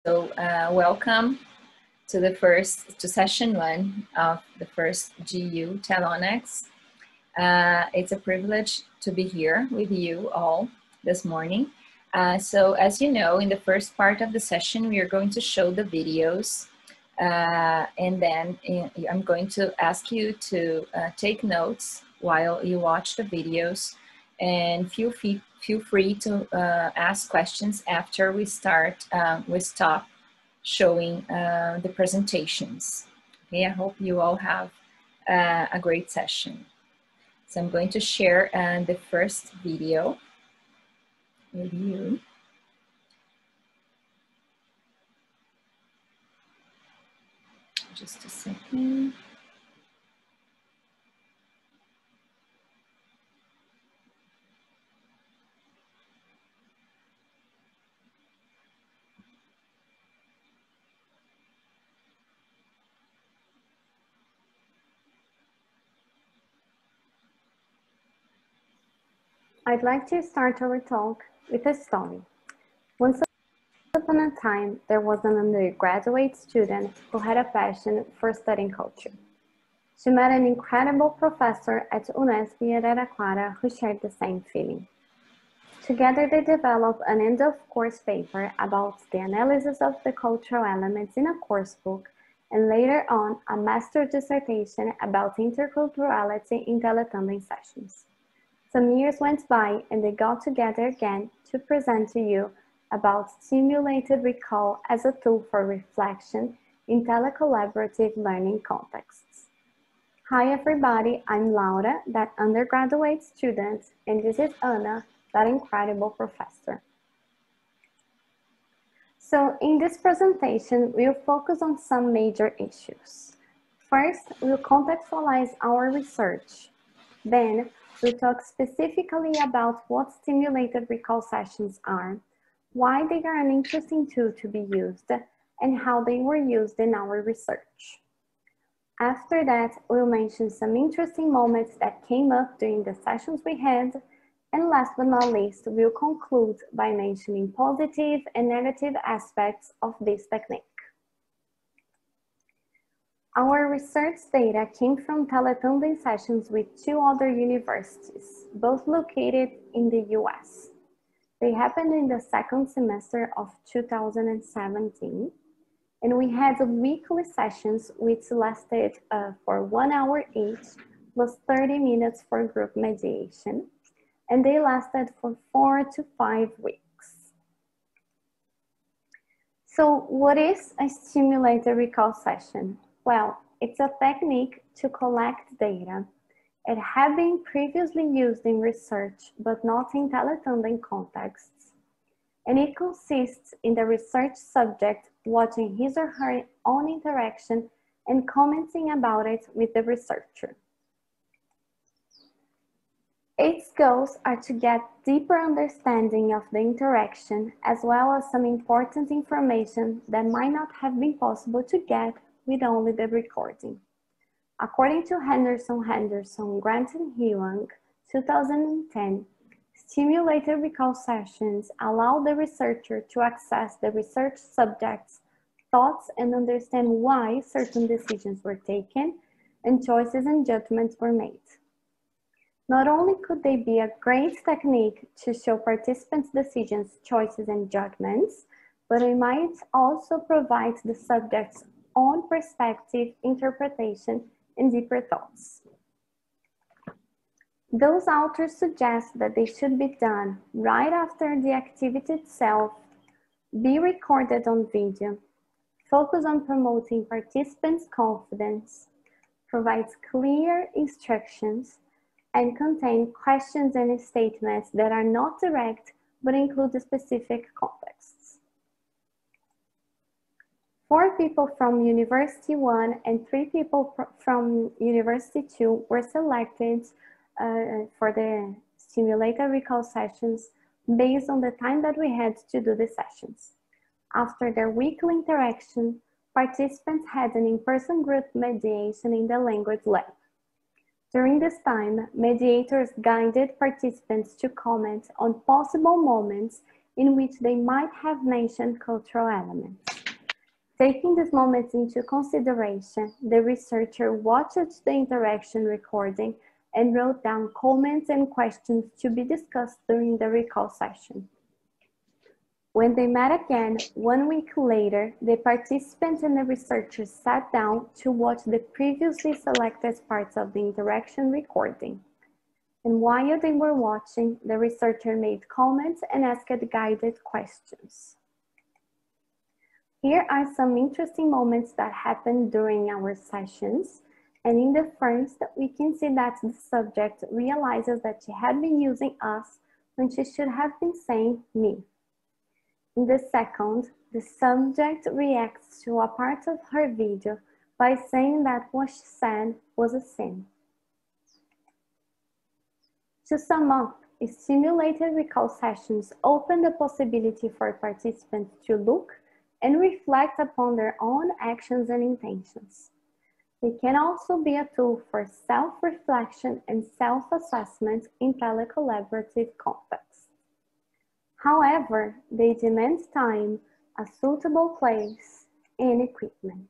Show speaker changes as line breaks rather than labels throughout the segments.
Welcome to session 1 of the first GuTelOnX. It's a privilege to be here with you all this morning. So as you know, in the first part of the session, we are going to show the videos, and then I'm going to ask you to take notes while you watch the videos, and feel free to ask questions after we stop showing the presentations. Okay, I hope you all have a great session. So I'm going to share the first video with you. Just a second.
I'd like to start our talk with a story. Once upon a time, there was an undergraduate student who had a passion for studying culture. She met an incredible professor at UNESP at Araraquara who shared the same feeling. Together, they developed an end-of-course paper about the analysis of the cultural elements in a course book, and later on, a master's dissertation about interculturality in teletunding sessions. Some years went by and they got together again to present to you about stimulated recall as a tool for reflection in telecollaborative learning contexts. Hi everybody, I'm Laura, that undergraduate student, and this is Anna, that incredible professor. So in this presentation, we'll focus on some major issues. First, we'll contextualize our research. Then, we'll talk specifically about what stimulated recall sessions are, why they are an interesting tool to be used, and how they were used in our research. After that, we'll mention some interesting moments that came up during the sessions we had, and last but not least, we'll conclude by mentioning positive and negative aspects of this technique. Our research data came from teletunding sessions with 2 other universities, both located in the US. They happened in the second semester of 2017, and we had weekly sessions which lasted for 1 hour each, plus 30 minutes for group mediation, and they lasted for 4 to 5 weeks. So what is a stimulated recall session? Well, it's a technique to collect data. It had been previously used in research, but not in teletunding contexts. And it consists in the research subject watching his or her own interaction and commenting about it with the researcher. Its goals are to get deeper understanding of the interaction, as well as some important information that might not have been possible to get with only the recording. According to Henderson, Grant and Huang, 2010, stimulated recall sessions allow the researcher to access the research subject's thoughts and understand why certain decisions were taken and choices and judgments were made. Not only could they be a great technique to show participants' decisions, choices, and judgments, but it might also provide the subject's own perspective, interpretation, and deeper thoughts. Those authors suggest that they should be done right after the activity itself, be recorded on video, focus on promoting participants' confidence, provides clear instructions, and contain questions and statements that are not direct but include a specific contexts. 4 people from University 1 and 3 people from University 2 were selected for the stimulated recall sessions based on the time that we had to do the sessions. After their weekly interaction, participants had an in-person group mediation in the language lab. During this time, mediators guided participants to comment on possible moments in which they might have mentioned cultural elements. Taking these moments into consideration, the researcher watched the interaction recording and wrote down comments and questions to be discussed during the recall session. When they met again 1 week later, the participants and the researchers sat down to watch the previously selected parts of the interaction recording. And while they were watching, the researcher made comments and asked guided questions. Here are some interesting moments that happened during our sessions. And in the first, we can see that the subject realizes that she had been using us when she should have been saying me. In the second, the subject reacts to a part of her video by saying that what she said was a sin. To sum up, simulated recall sessions open the possibility for participants to look and reflect upon their own actions and intentions. They can also be a tool for self-reflection and self-assessment in telecollaborative contexts. However, they demand time, a suitable place, and equipment.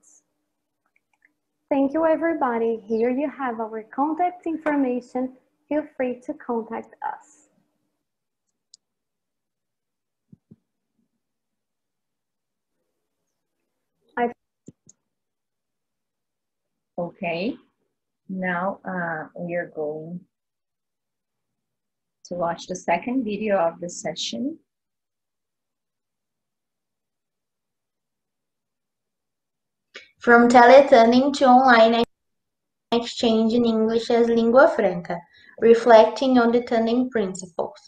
Thank you, everybody. Here you have our contact information. Feel free to contact us.
Okay, now we are going to watch the second video of the session.
From teletuning to online exchange in English as língua franca, reflecting on the tuning principles.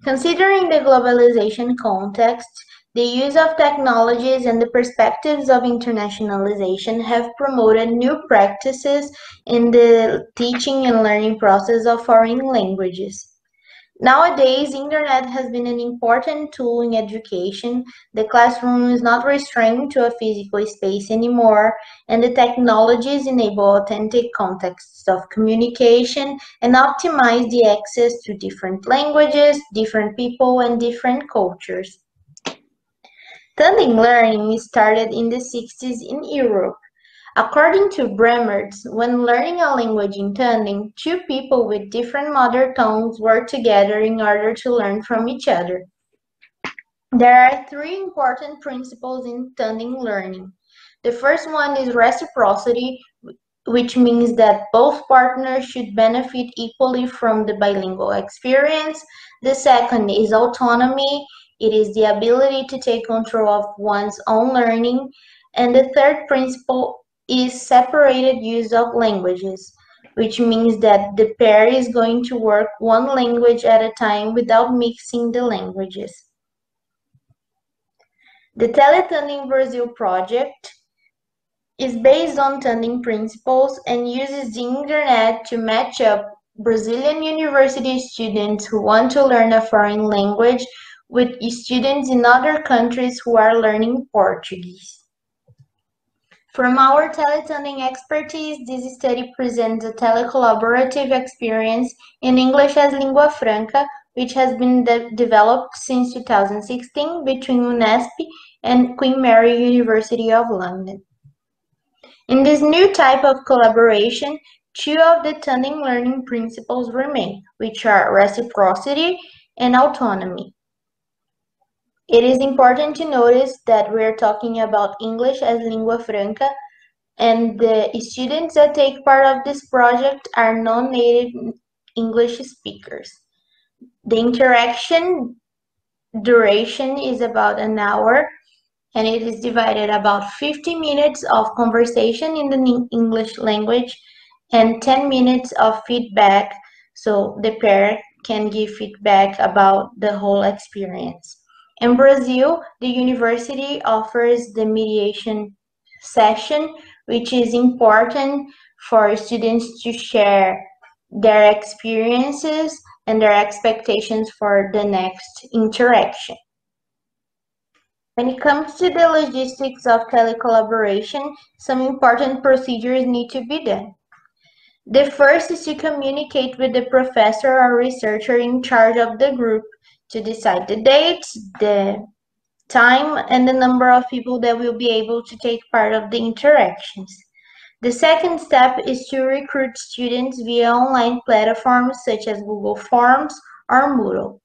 Considering the globalization context, the use of technologies and the perspectives of internationalization have promoted new practices in the teaching and learning process of foreign languages. Nowadays, internet has been an important tool in education. The classroom is not restrained to a physical space anymore, and the technologies enable authentic contexts of communication and optimize the access to different languages, different people, and different cultures. Tuning learning started in the 60s in Europe. According to Bremertz, when learning a language in tuning, two people with different mother tongues work together in order to learn from each other. There are three important principles in tuning learning. The first one is reciprocity, which means that both partners should benefit equally from the bilingual experience. The second is autonomy. It is the ability to take control of one's own learning. And the third principle is separated use of languages, which means that the pair is going to work one language at a time without mixing the languages. The Teletuning Brazil project is based on tuning principles and uses the internet to match up Brazilian university students who want to learn a foreign language with students in other countries who are learning Portuguese. From our teletuning expertise, this study presents a telecollaborative experience in English as língua franca, which has been developed since 2016 between UNESP and Queen Mary University of London. In this new type of collaboration, two of the tuning learning principles remain, which are reciprocity and autonomy. It is important to notice that we are talking about English as língua franca, and the students that take part of this project are non-native English speakers. The interaction duration is about an hour, and it is divided about 50 minutes of conversation in the English language and 10 minutes of feedback, so the pair can give feedback about the whole experience. In Brazil, the university offers the mediation session, which is important for students to share their experiences and their expectations for the next interaction. When it comes to the logistics of telecollaboration, some important procedures need to be done. The first is to communicate with the professor or researcher in charge of the group to decide the dates, the time and the number of people that will be able to take part of the interactions. The second step is to recruit students via online platforms such as Google Forms or Moodle.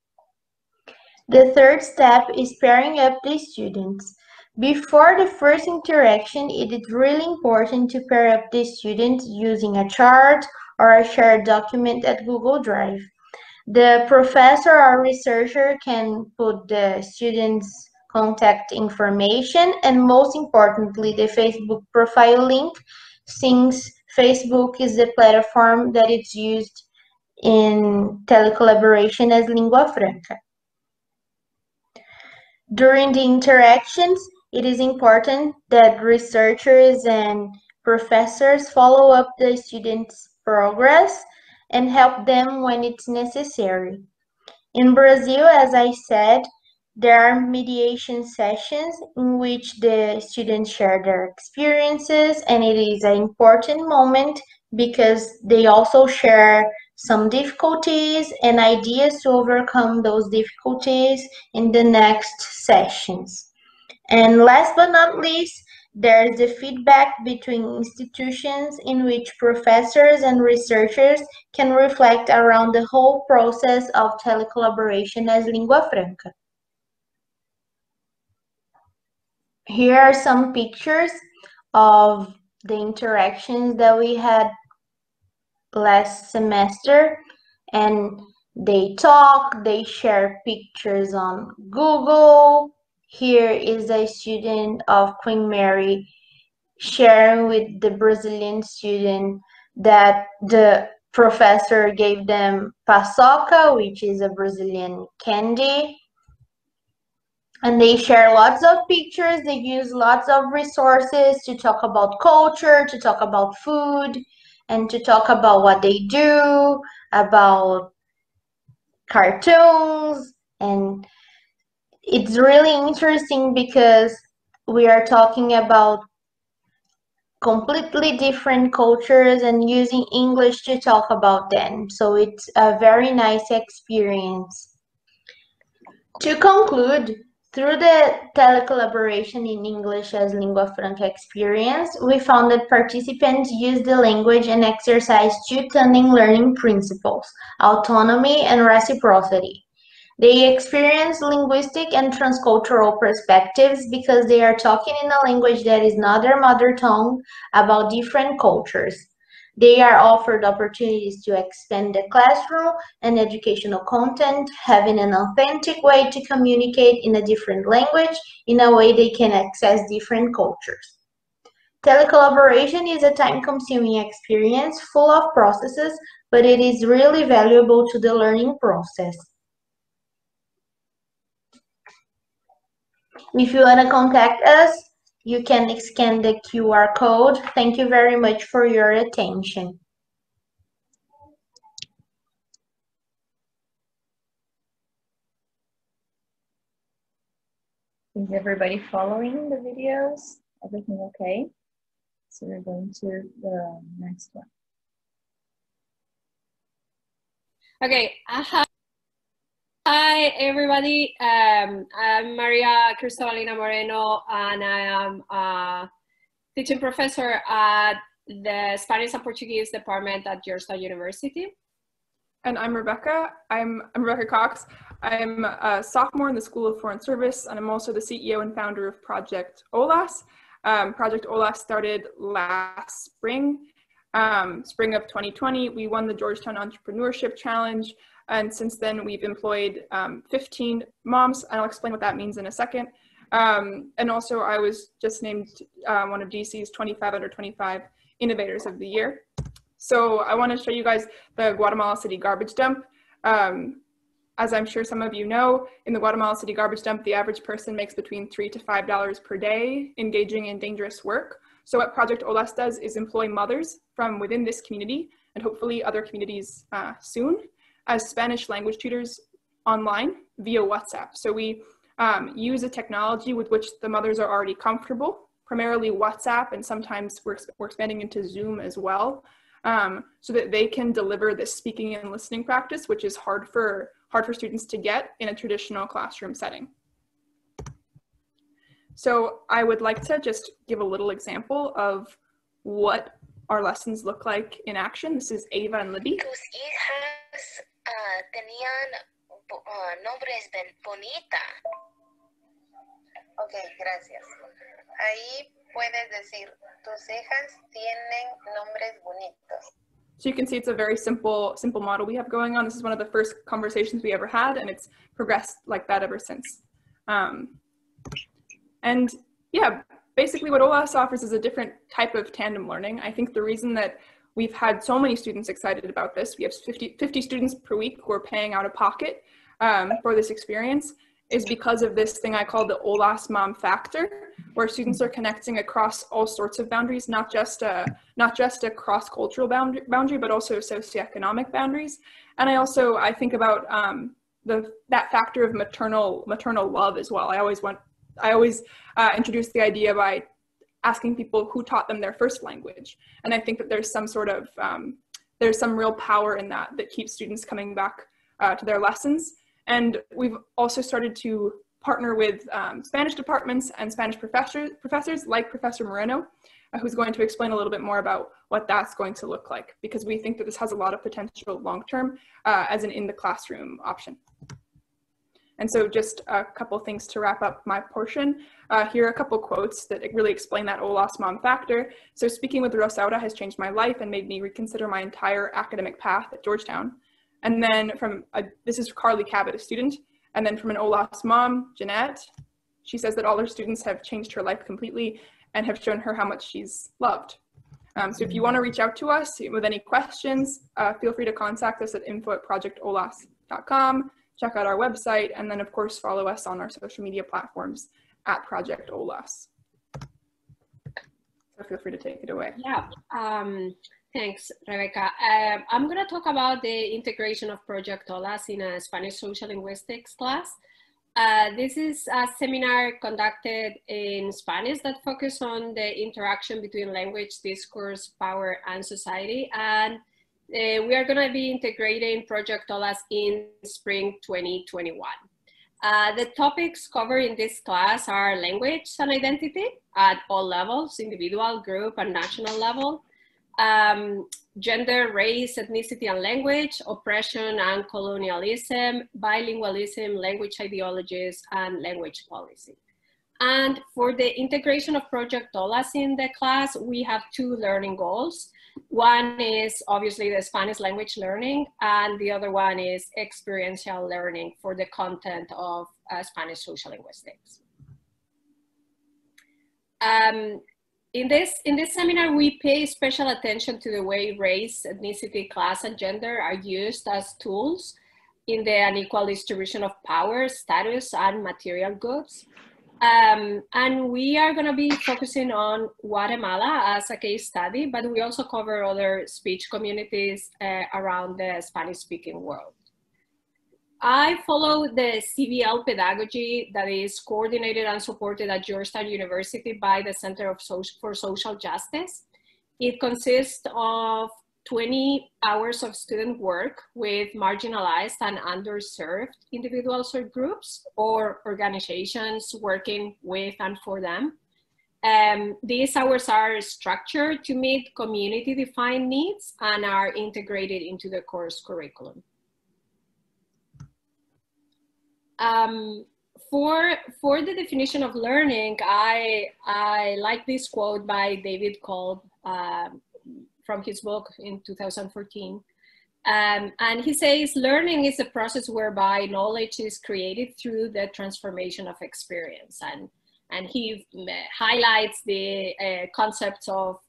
The third step is pairing up the students. Before the first interaction, it is really important to pair up the students using a chart or a shared document at Google Drive. The professor or researcher can put the students' contact information and, most importantly, the Facebook profile link, since Facebook is the platform that is used in telecollaboration as lingua franca. During the interactions, it is important that researchers and professors follow up the students' progress and help them when it's necessary. In Brazil, as I said, there are mediation sessions in which the students share their experiences, and it is an important moment because they also share some difficulties and ideas to overcome those difficulties in the next sessions. And last but not least, there is the feedback between institutions in which professors and researchers can reflect around the whole process of telecollaboration as lingua franca. Here are some pictures of the interactions that we had last semester, and they talk, they share pictures on Google. Here is a student of Queen Mary sharing with the Brazilian student that the professor gave them paçoca, which is a Brazilian candy. And they share lots of pictures, they use lots of resources to talk about culture, to talk about food, and to talk about what they do, about cartoons. And it's really interesting because we are talking about completely different cultures and using English to talk about them. So it's a very nice experience. To conclude, through the telecollaboration in English as lingua franca experience, we found that participants use the language and exercise two tandem learning principles, autonomy and reciprocity. They experience linguistic and transcultural perspectives because they are talking in a language that is not their mother tongue about different cultures. They are offered opportunities to expand the classroom and educational content, having an authentic way to communicate in a different language in a way they can access different cultures. Telecollaboration is a time-consuming experience full of processes, but it is really valuable to the learning process. If you want to contact us, you can scan the QR code. Thank you very much for your attention.
Is everybody following the videos? Everything okay? So we're going to the next one.
Okay. Hi, everybody. I'm Maria Cristobalina Moreno, and I am a teaching professor at the Spanish and Portuguese department at Georgetown-UNESP.
And I'm Rebecca. I'm Rebecca Cox. I'm a sophomore in the School of Foreign Service, and I'm also the CEO and founder of Project OLAS. Project OLAS started last spring, spring of 2020. We won the Georgetown Entrepreneurship Challenge. And since then, we've employed 15 moms, and I'll explain what that means in a second. And also, I was just named one of DC's 25 under 25 Innovators of the Year. So I want to show you guys the Guatemala City garbage dump. As I'm sure some of you know, in the Guatemala City garbage dump, the average person makes between $3 to $5 per day engaging in dangerous work. So what Project OLAS does is employ mothers from within this community, and hopefully other communities soon, as Spanish language tutors online via WhatsApp. So we use a technology with which the mothers are already comfortable, primarily WhatsApp, and sometimes we're expanding into Zoom as well, so that they can deliver this speaking and listening practice, which is hard for students to get in a traditional classroom setting. So I would like to just give a little example of what our lessons look like in action. This is Ava and Libby.
Tus hijas tenían nombres bonita. Ok, gracias. Ahí puedes decir, tus hijas tienen nombres bonitos.
So you can see it's a very simple model we have going on. This is one of the first conversations we ever had, and it's progressed like that ever since. And yeah, basically what OLAS offers is a different type of tandem learning. I think the reason that we've had so many students excited about this, we have 50 students per week who are paying out of pocket for this experience, is because of this thing I call the OLAS mom factor, where students are connecting across all sorts of boundaries, not just a cross-cultural boundary, but also socioeconomic boundaries. And I think about that factor of maternal love as well. I always introduce the idea by asking people who taught them their first language. And I think that there's some sort of, there's some real power in that keeps students coming back to their lessons. And we've also started to partner with Spanish departments and Spanish professors like Professor Moreno, who's going to explain a little bit more about what that's going to look like, because we think that this has a lot of potential long-term as an in-the-classroom option. And so just a couple things to wrap up my portion. Here are a couple quotes that really explain that OLAS mom factor. So speaking with Rosaura has changed my life and made me reconsider my entire academic path at Georgetown. And then this is Carly Cabot, a student. And then from an OLAS mom, Jeanette, she says that all her students have changed her life completely and have shown her how much she's loved. So if you want to reach out to us with any questions, feel free to contact us at info@projectolas.com. Check out our website, and then of course follow us on our social media platforms at Project OLAS. So feel free to take it away.
Yeah, thanks, Rebecca. I'm going to talk about the integration of Project OLAS in a Spanish social linguistics class. This is a seminar conducted in Spanish that focuses on the interaction between language, discourse, power, and society. And we are going to be integrating Project OLAS in spring 2021. The topics covered in this class are language and identity at all levels, individual, group, and national level, gender, race, ethnicity, and language, oppression and colonialism, bilingualism, language ideologies, and language policy. And for the integration of Project OLAS in the class, we have two learning goals. One is obviously the Spanish language learning, and the other one is experiential learning for the content of Spanish social linguistics. In this seminar, we pay special attention to the way race, ethnicity, class, and gender are used as tools in the unequal distribution of power, status, and material goods. And we are going to be focusing on Guatemala as a case study, but we also cover other speech communities around the Spanish-speaking world. I follow the CBL pedagogy that is coordinated and supported at Georgetown University by the Center for Social Justice. It consists of 20 hours of student work with marginalized and underserved individuals or groups or organizations working with and for them. These hours are structured to meet community-defined needs and are integrated into the course curriculum. For the definition of learning, I like this quote by David Kolb from his book in 2014. And he says, learning is a process whereby knowledge is created through the transformation of experience. And he highlights the concepts of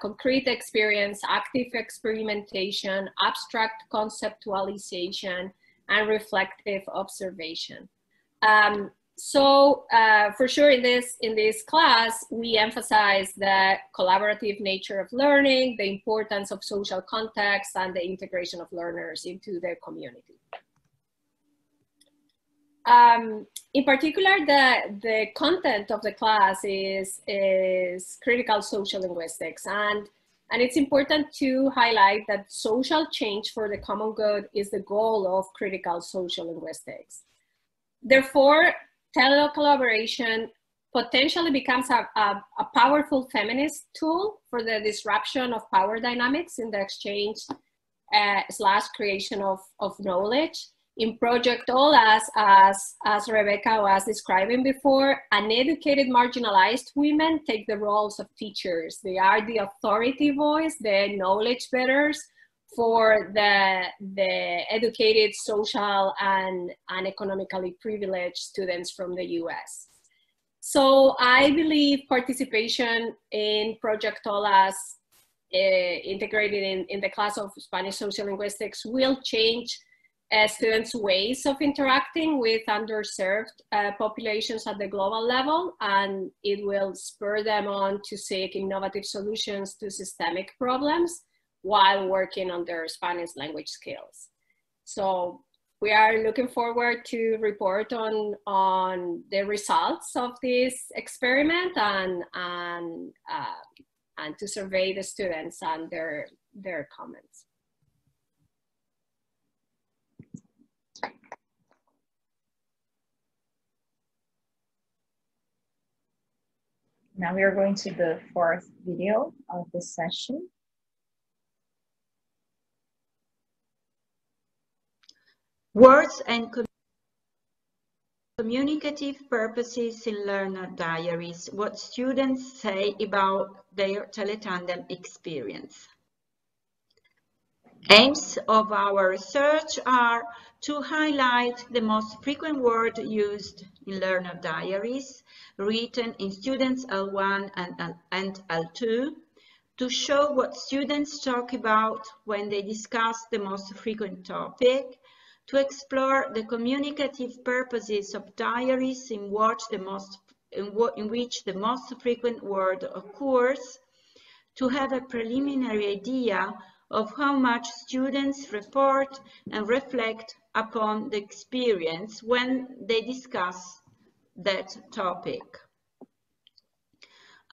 concrete experience, active experimentation, abstract conceptualization, and reflective observation. For sure in this class, we emphasize the collaborative nature of learning, the importance of social context, and the integration of learners into the community. In particular, the content of the class is critical social linguistics, and it's important to highlight that social change for the common good is the goal of critical social linguistics. Therefore, telecollaboration potentially becomes a powerful feminist tool for the disruption of power dynamics in the exchange / creation of knowledge. In Project OLAS, as Rebecca was describing before, uneducated, marginalized women take the roles of teachers. They are the authority voice, the knowledge bearers for the educated, social, and economically privileged students from the US. So I believe participation in Project OLAS integrated in the class of Spanish social linguistics will change students' ways of interacting with underserved populations at the global level, and it will spur them on to seek innovative solutions to systemic problems while working on their Spanish language skills. So we are looking forward to report on the results of this experiment and to survey the students and their comments.
Now we are going to the fourth video of this session.
Words and communicative purposes in learner diaries, what students say about their teletandem experience. Aims of our research are to highlight the most frequent word used in learner diaries, written in students L1 and L2, to show what students talk about when they discuss the most frequent topic, to explore the communicative purposes of diaries in which the most frequent word occurs, to have a preliminary idea of how much students report and reflect upon the experience when they discuss that topic.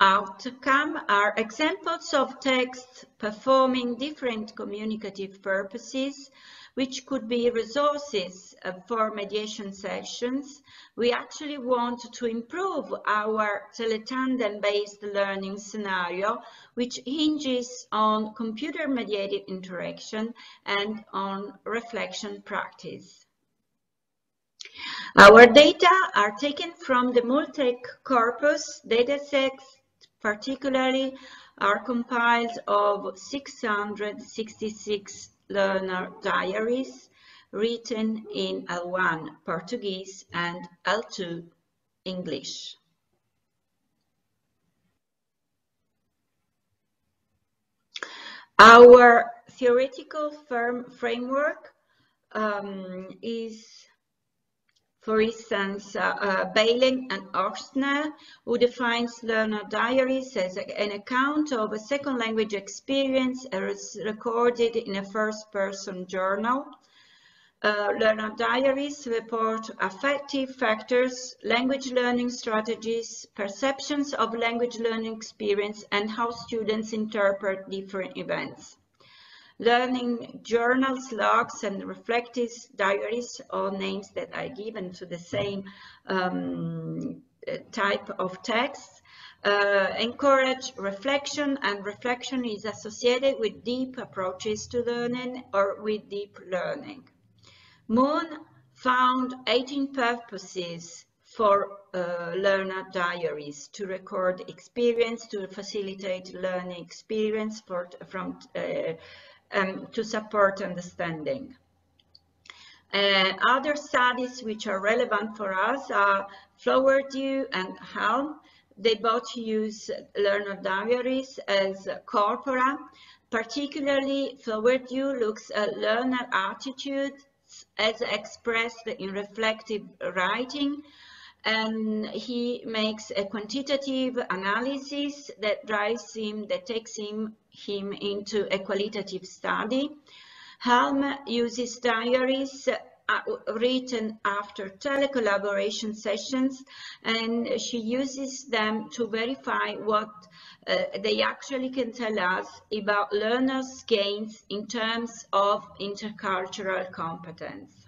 Outcome are examples of texts performing different communicative purposes, which could be resources for mediation sessions. We actually want to improve our teletandem-based learning scenario, which hinges on computer-mediated interaction and on reflection practice. Our data are taken from the Multec corpus. Datasets particularly are compiled of 666 learner diaries written in L1 Portuguese and L2 English. Our theoretical framework is, for instance, Bailey and Orsner, who defines learner diaries as an account of a second language experience as recorded in a first-person journal. Learner diaries report affective factors, language learning strategies, perceptions of language learning experience, and how students interpret different events. Learning journals, logs, and reflective diaries, all names that are given to the same type of text, encourage reflection, and reflection is associated with deep approaches to learning or with deep learning. Moon found 18 purposes for learner diaries: to record experience, to facilitate learning experience, to support understanding. Other studies which are relevant for us are Flowerdew and Helm. They both use learner diaries as corpora. Particularly, Flowerdew looks at learner attitudes as expressed in reflective writing, and he makes a quantitative analysis that takes him into a qualitative study. Helm uses diaries written after telecollaboration sessions, and she uses them to verify what they actually can tell us about learners' gains in terms of intercultural competence.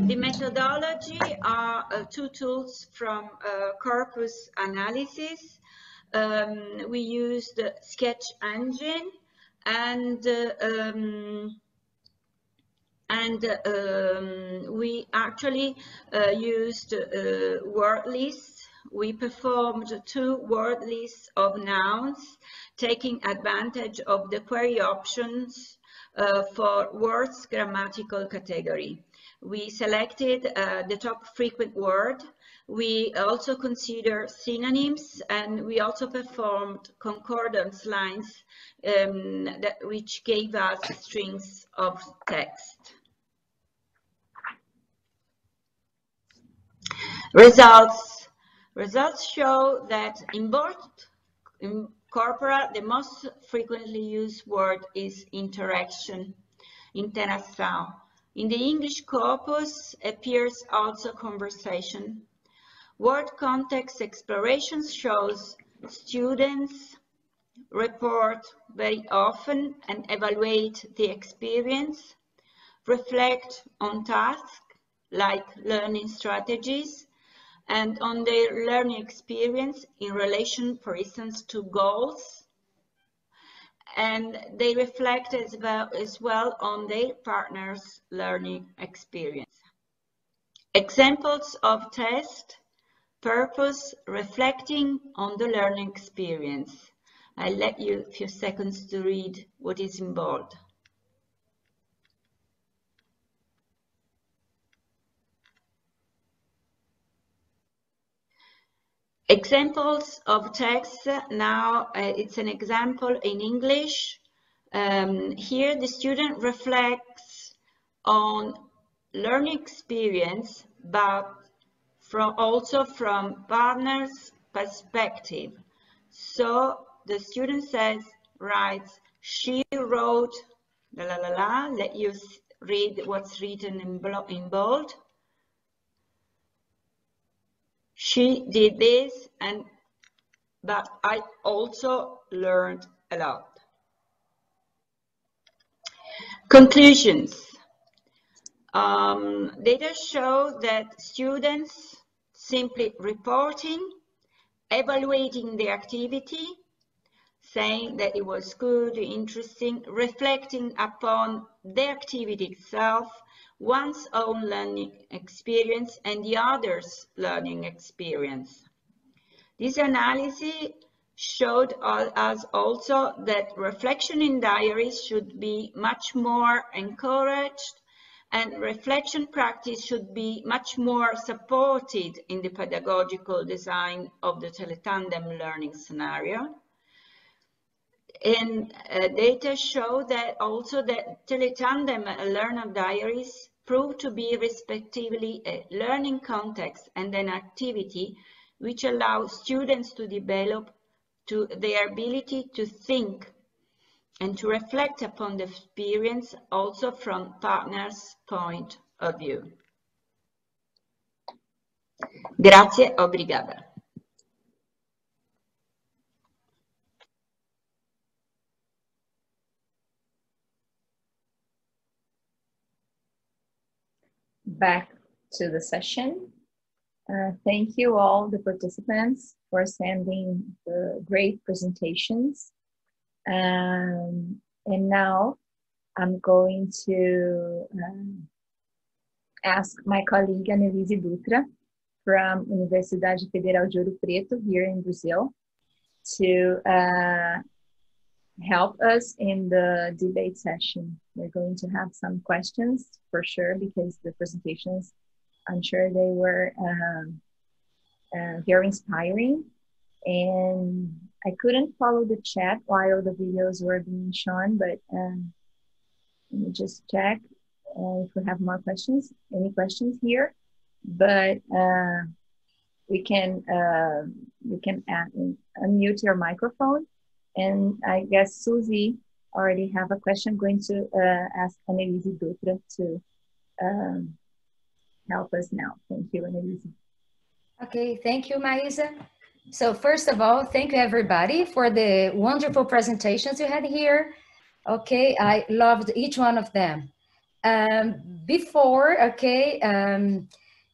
The methodology are two tools from corpus analysis. We used Sketch Engine and we actually used word lists. We performed 2 word lists of nouns, taking advantage of the query options for words grammatical category. We selected the top frequent word. We also consider synonyms, and we also performed concordance lines which gave us strings of text. Results show that in corpora, the most frequently used word is interaction, interação. In the English corpus appears also conversation. Word context exploration shows students report very often and evaluate the experience, reflect on tasks like learning strategies, and on their learning experience in relation, for instance, to goals. And they reflect as well on their partner's learning experience. Examples of test, purpose, reflecting on the learning experience. I'll let you a few seconds to read what is in bold. Examples of text. Now it's an example in English. Here the student reflects on learning experience, but also from partner's perspective. So the student says, writes, she wrote, la la la la. Let you read what's written in bold. She did this, but I also learned a lot. Conclusions. Data show that students simply reporting, evaluating the activity, saying that it was good, interesting, reflecting upon the activity itself, one's own learning experience and the other's learning experience. This analysis showed us also that reflection in diaries should be much more encouraged, and reflection practice should be much more supported in the pedagogical design of the teletandem learning scenario. And data show that also that teletandem learner diaries prove to be respectively a learning context and an activity which allows students to develop their ability to think and to reflect upon the experience also from partners' point of view. Grazie, obrigada.
Back to the session. Thank you all the participants for sending the great presentations. And now I'm going to ask my colleague Annelise Dutra from Universidade Federal de Ouro Preto here in Brazil to help us in the debate session. We're going to have some questions for sure, because the presentations, I'm sure they were very inspiring. And I couldn't follow the chat while the videos were being shown, but let me just check if we have more questions, any questions here. But we can unmute your microphone. And I guess Susie already have a question. I'm going to ask Annelise Dutra to help us now. Thank you, Annelise.
Okay, thank you, Maisa. So first of all, thank you everybody for the wonderful presentations you had here. Okay, I loved each one of them. Before, okay,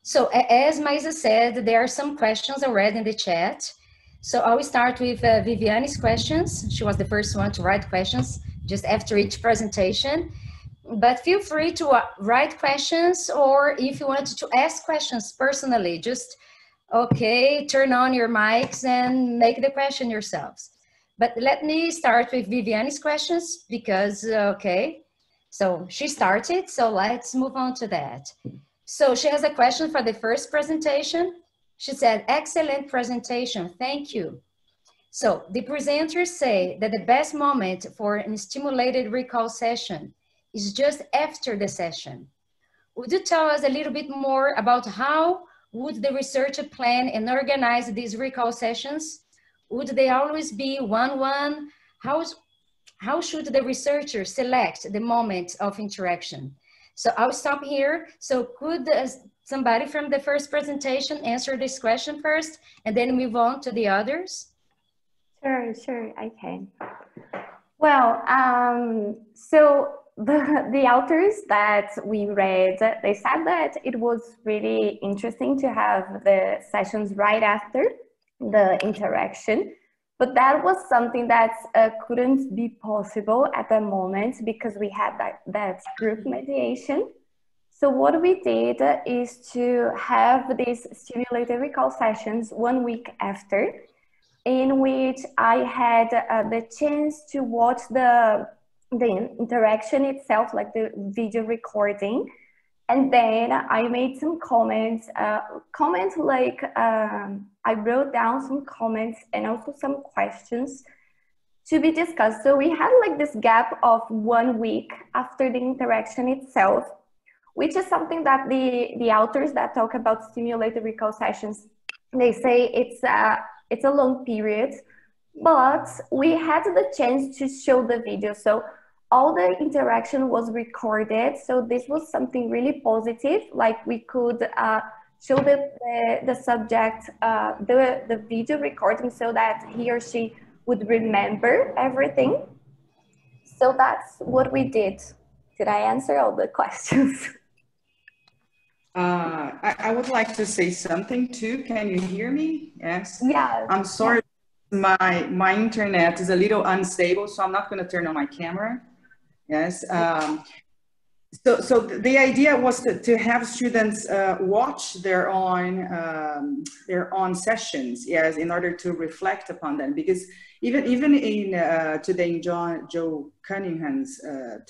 so as Maisa said, there are some questions already in the chat. So I will start with Viviane's questions. She was the first one to write questions just after each presentation. But feel free to write questions, or if you want to ask questions personally, just, okay, turn on your mics and make the question yourselves. But let me start with Viviane's questions because, okay, so she started, so let's move on to that. So she has a question for the first presentation. She said, excellent presentation, thank you. So the presenters say that the best moment for a stimulated recall session is just after the session. Would you tell us a little bit more about how would the researcher plan and organize these recall sessions? Would they always be one-one? How should the researcher select the moment of interaction? So I'll stop here. So could somebody from the first presentation answer this question first and then move on to the others?
Sure, I can. Well, so the authors that we read, they said that it was really interesting to have the sessions right after the interaction, but that was something that couldn't be possible at the moment because we had that group mediation. So what we did is to have these stimulated recall sessions 1 week after, in which I had the chance to watch the interaction itself, like the video recording. And then I made some comments, I wrote down some comments and also some questions to be discussed. So we had like this gap of 1 week after the interaction itself, which is something that the authors that talk about stimulated recall sessions, they say it's a long period, but we had the chance to show the video. So all the interaction was recorded. So this was something really positive. Like we could show the subject the video recording so that he or she would remember everything. So that's what we did. Did I answer all the questions?
I would like to say something too. Can you hear me? Yes.
Yeah.
I'm sorry. My internet is a little unstable, so I'm not going to turn on my camera. Yes. So the idea was to have students watch their own sessions, yes, in order to reflect upon them. Because even in today in Joe Cunningham's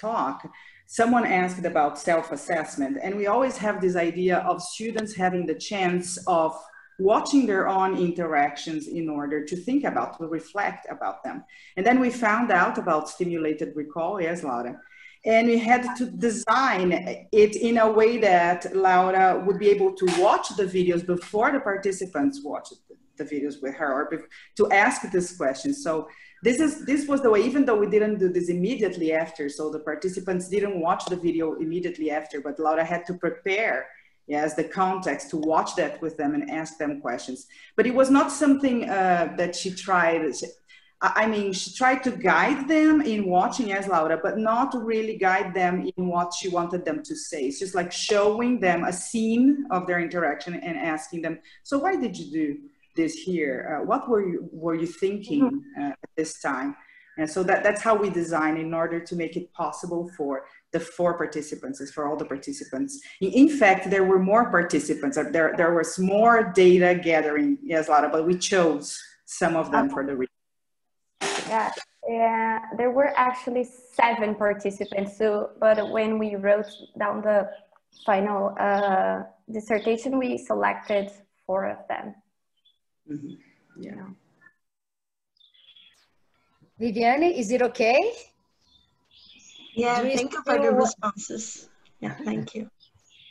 talk, someone asked about self-assessment, and we always have this idea of students having the chance of watching their own interactions in order to think about, to reflect about them. And then we found out about stimulated recall, yes, Laura, and we had to design it in a way that Laura would be able to watch the videos before the participants watched the videos with her, or to ask this question. So this was the way, even though we didn't do this immediately after, so the participants didn't watch the video immediately after, but Laura had to prepare, yes, the context to watch that with them and ask them questions. But it was not something that she tried. I mean, she tried to guide them in watching as Laura, but not really guide them in what she wanted them to say. It's just like showing them a scene of their interaction and asking them, so why did you do this here? What were you thinking at this time? And so that's how we design in order to make it possible for the 4 participants, for all the participants. In fact, there were more participants. There was more data gathering, yes, Laura, but we chose some of them for the reason.
Yeah, there were actually 7 participants. So, but when we wrote down the final dissertation, we selected 4 of them.
Mm-hmm. Yeah.
Viviane, is it okay?
Yeah, thank you for the responses. Yeah, thank you.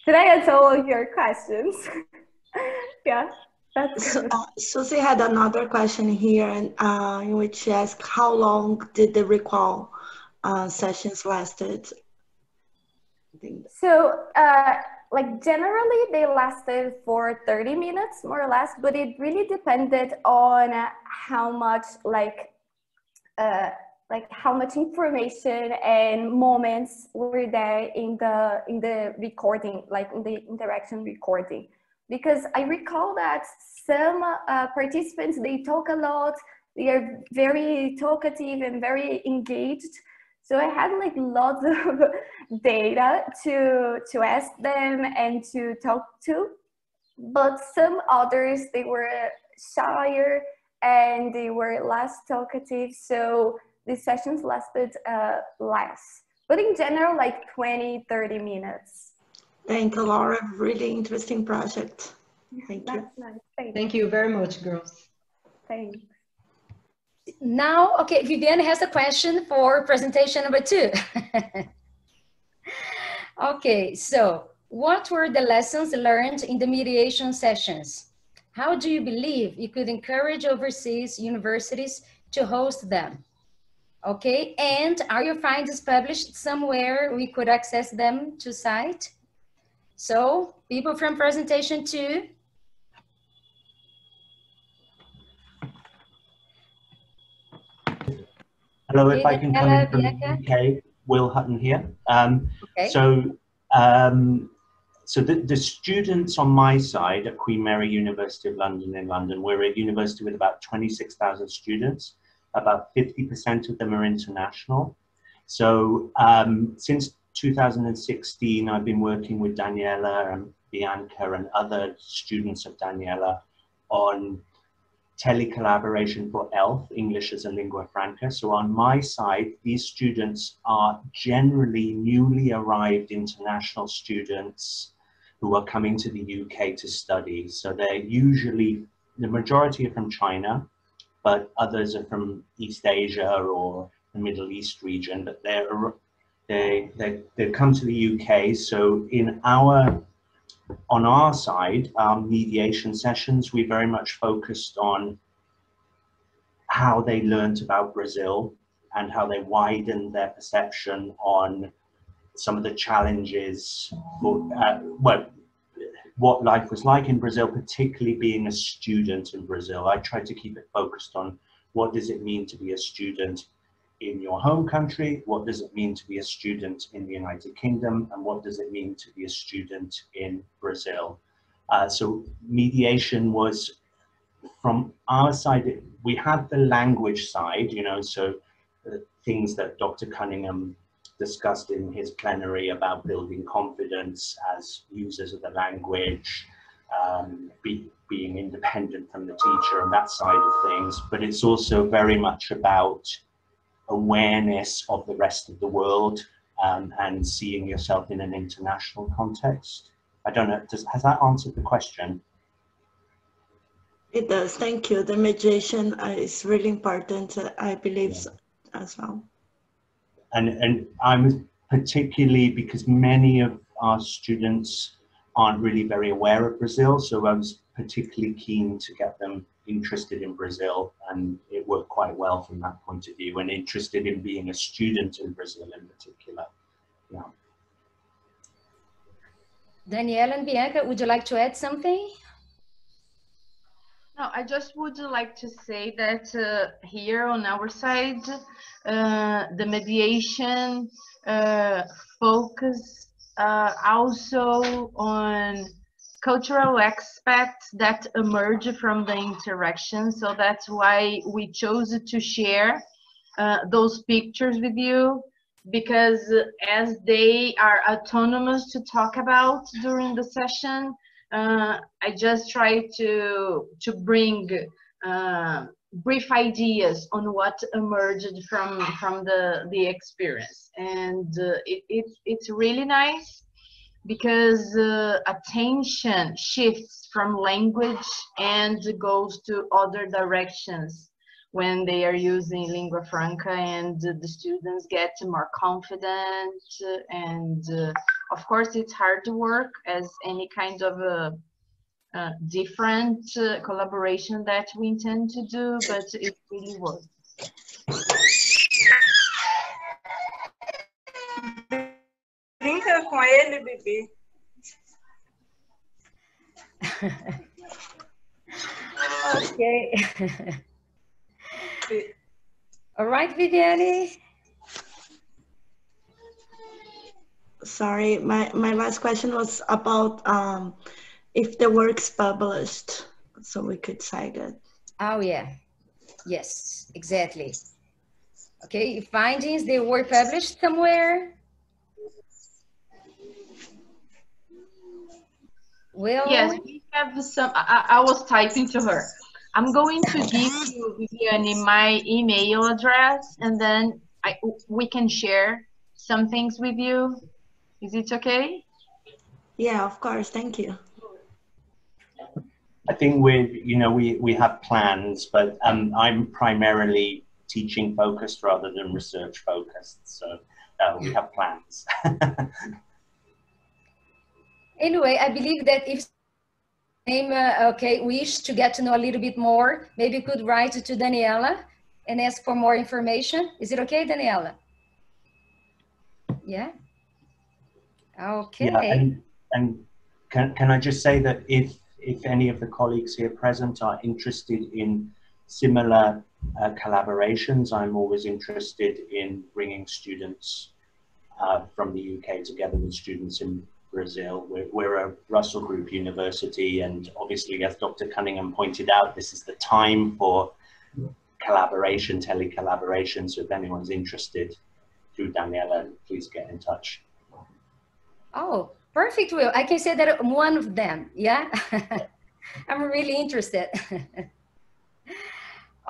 Did I answer all of your questions? Yeah, that's good.
Susie had another question here, in which she asked, how long did the recall sessions lasted?
So, like generally they lasted for 30 minutes, more or less, but it really depended on how much like how much information and moments were there in the recording, like in the interaction recording. Because I recall that some participants, they talk a lot, they are very talkative and very engaged. So I had like lots of data to ask them and to talk to. But some others, they were shyer and they were less talkative. So the sessions lasted less. But in general, like 20, 30 minutes.
Thank you, Laura. Really interesting project. Thank you.
Nice.
Thank you very much, girls.
Thanks.
Now, okay, Viviane has a question for presentation number 2. Okay, so what were the lessons learned in the mediation sessions? How do you believe you could encourage overseas universities to host them? Okay, and are your findings published somewhere we could access them to site? So, people from presentation 2.
Hello, if I can come in from the UK, Will Hutton here. So the students on my side at Queen Mary University of London in London, we're a university with about 26,000 students. About 50% of them are international. So since 2016, I've been working with Daniela and Bianca and other students of Daniela on telecollaboration for ELF, English as a lingua franca. So on my side, these students are generally newly arrived international students who are coming to the UK to study. So they're usually, the majority are from China, but others are from East Asia or the Middle East region, but they've come to the UK. So on our side, our mediation sessions, we very much focused on how they learned about Brazil and how they widened their perception on some of the challenges, what life was like in Brazil, particularly being a student in Brazil. I tried to keep it focused on what does it mean to be a student in your home country, what does it mean to be a student in the United Kingdom, and what does it mean to be a student in Brazil. So mediation was, from our side, we had the language side, you know, so things that Dr. Cunningham discussed in his plenary about building confidence as users of the language, being independent from the teacher and that side of things. But it's also very much about awareness of the rest of the world and seeing yourself in an international context. I don't know, has that answered the question?
It does, thank you. The mediation is really important, I believe, so, as well.
And I'm particularly, because many of our students aren't really very aware of Brazil, so I was particularly keen to get them interested in Brazil, and it worked quite well from that point of view, and interested in being a student in Brazil in particular. Yeah.
Daniela and Bianca, would you like to add something?
No, I just would like to say that here on our side, the mediation focus also on cultural aspects that emerge from the interaction. So that's why we chose to share those pictures with you, because as they are autonomous to talk about during the session, I just try to bring brief ideas on what emerged from the experience, and it's really nice because attention shifts from language and goes to other directions when they are using lingua franca, and the students get more confident. And of course, it's hard work as any kind of different collaboration that we intend to do, but it really works.
Brinca com ele, Bibi.
Okay. All right, Viviane.
Sorry, my last question was about if the work's published, so we could cite it.
Oh, yeah. Yes, exactly. Okay, findings, they were published somewhere? Well,
yes, we have some. I was typing to her. I'm going to give you, Viviane, my email address, and then we can share some things with you. Is it okay?
Yeah, of course. Thank you.
I think we have plans, but I'm primarily teaching focused rather than research focused. So we have plans.
Anyway, I believe that if wish to get to know a little bit more, maybe you could write to Daniela and ask for more information. Is it okay, Daniela? Yeah. Okay.
Yeah, and can I just say that if any of the colleagues here present are interested in similar collaborations, I'm always interested in bringing students from the UK together with students in Brazil. We're a Russell Group university, and obviously, as Dr. Cunningham pointed out, this is the time for collaboration, telecollaboration. So if anyone's interested, through Daniela, please get in touch.
Oh, perfect, Will. I can say that I'm one of them, yeah? I'm really interested.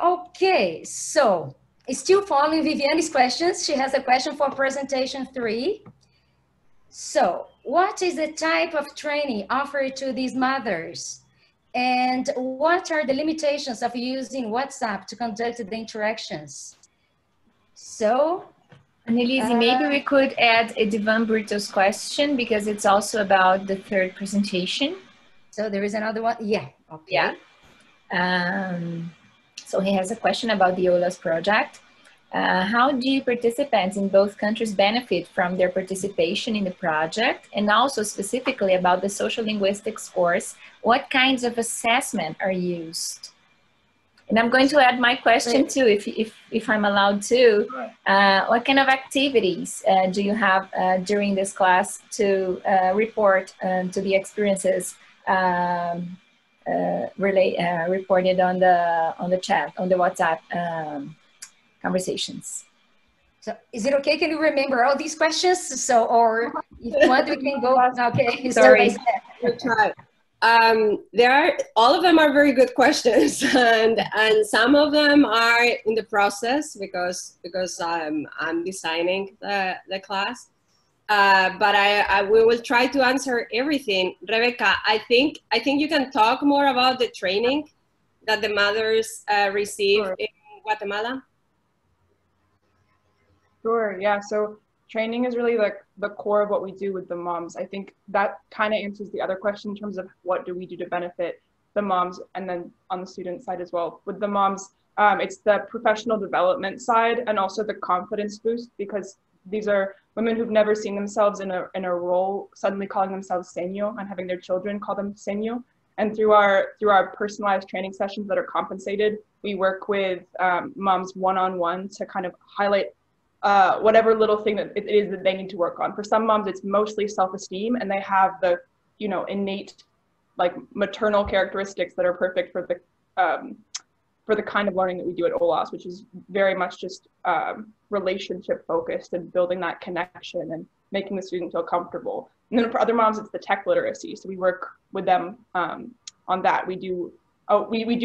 Okay, so still following Viviane's questions, she has a question for presentation 3. So, what is the type of training offered to these mothers? And what are the limitations of using WhatsApp to conduct the interactions? So,
Annelise, maybe we could add Edivan Brito's question because it's also about the third presentation.
So there is another one? Yeah, okay.
Yeah. So he has a question about the OLAS project. How do participants in both countries benefit from their participation in the project? And also specifically about the social linguistics course, what kinds of assessment are used? And I'm going to add my question too, if I'm allowed to. What kind of activities do you have during this class to report to the experiences reported on the chat, on the WhatsApp conversations?
So is it okay? Can you remember all these questions? So, or if you want, we can go. Okay,
sorry. We'll try. All of them are very good questions, and some of them are in the process because I'm designing the class. But we will try to answer everything. Rebecca, I think you can talk more about the training that the mothers receive in Guatemala.
Sure, yeah. So training is really like the core of what we do with the moms. I think that kind of answers the other question in terms of what do we do to benefit the moms, and then on the student side as well. With the moms, it's the professional development side and also the confidence boost, because these are women who've never seen themselves in a role, suddenly calling themselves seño and having their children call them seño. And through our personalized training sessions that are compensated, we work with moms one-on-one to kind of highlight whatever little thing that it is that they need to work on. For some moms, it's mostly self-esteem, and they have the, innate, like, maternal characteristics that are perfect for the kind of learning that we do at OLAS, which is very much just relationship focused and building that connection and making the student feel comfortable. And then for other moms, it's the tech literacy. So we work with them on that. We do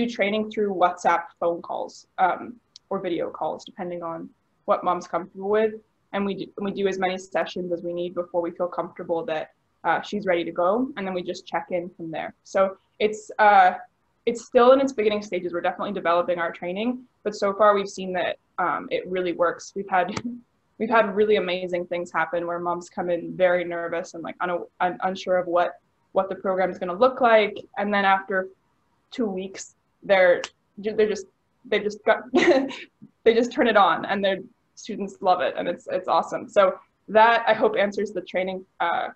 training through WhatsApp phone calls or video calls, depending on what mom's comfortable with. And we do as many sessions as we need before we feel comfortable that she's ready to go. And then we just check in from there. So it's still in its beginning stages. We're definitely developing our training, but so far we've seen that it really works. We've had really amazing things happen where moms come in very nervous and like unsure of what the program is going to look like, and then after 2 weeks they just turn it on and their students love it, and it's awesome. So that, I hope, answers the training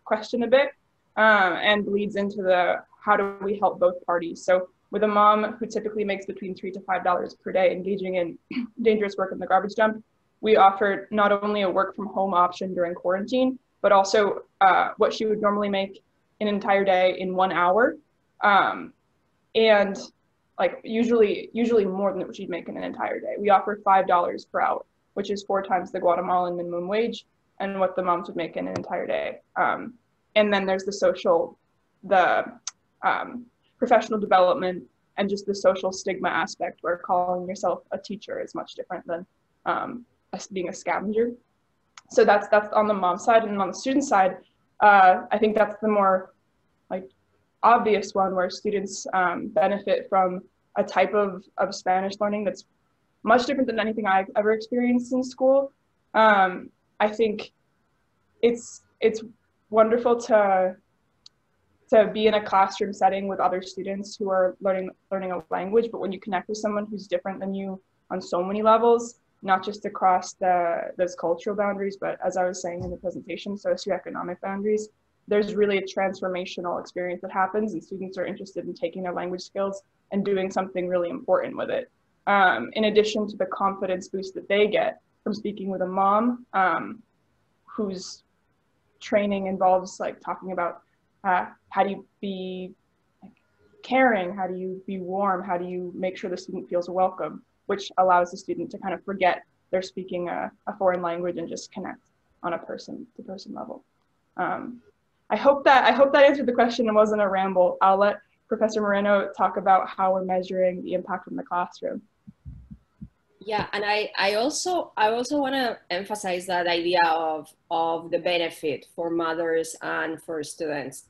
question a bit and leads into the how do we help both parties. So with a mom who typically makes between $3 to $5 per day engaging in dangerous work in the garbage dump, we offered not only a work from home option during quarantine, but also what she would normally make an entire day in 1 hour. And like usually more than what she'd make in an entire day. We offer $5 per hour, which is 4 times the Guatemalan minimum wage and what the moms would make in an entire day. And then there's the professional development and just the social stigma aspect where calling yourself a teacher is much different than being a scavenger. So that's on the mom side. And on the student side, I think that's the more like obvious one where students benefit from a type of Spanish learning that's much different than anything I've ever experienced in school. I think it's wonderful to be in a classroom setting with other students who are learning a language, but when you connect with someone who's different than you on so many levels, not just across those cultural boundaries, but as I was saying in the presentation, socioeconomic boundaries, there's really a transformational experience that happens, and students are interested in taking their language skills and doing something really important with it. In addition to the confidence boost that they get from speaking with a mom whose training involves like talking about how do you be caring, how do you be warm, how do you make sure the student feels welcome, which allows the student to kind of forget they're speaking a foreign language and just connect on a person-to-person level. I hope that answered the question and wasn't a ramble. I'll let Professor Moreno talk about how we're measuring the impact in the classroom.
Yeah, and I also want to emphasize that idea of the benefit for mothers and for students.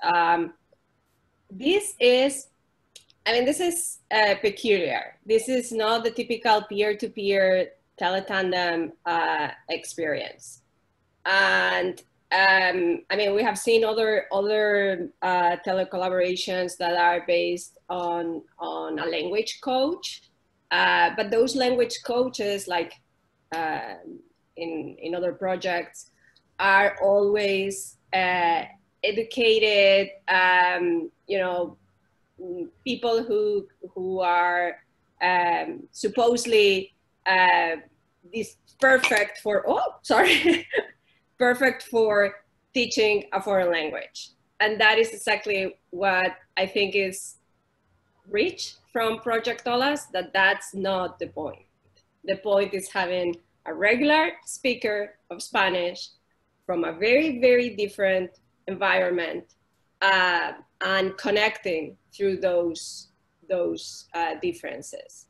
This is peculiar. This is not the typical peer-to-peer teletandem experience. And we have seen other telecollaborations that are based on a language coach. But those language coaches, like in other projects, are always educated, people who are supposedly perfect for teaching a foreign language. And that is exactly what I think is rich from Project OLAS, that's not the point. The point is having a regular speaker of Spanish from a very, very different environment and connecting through those differences.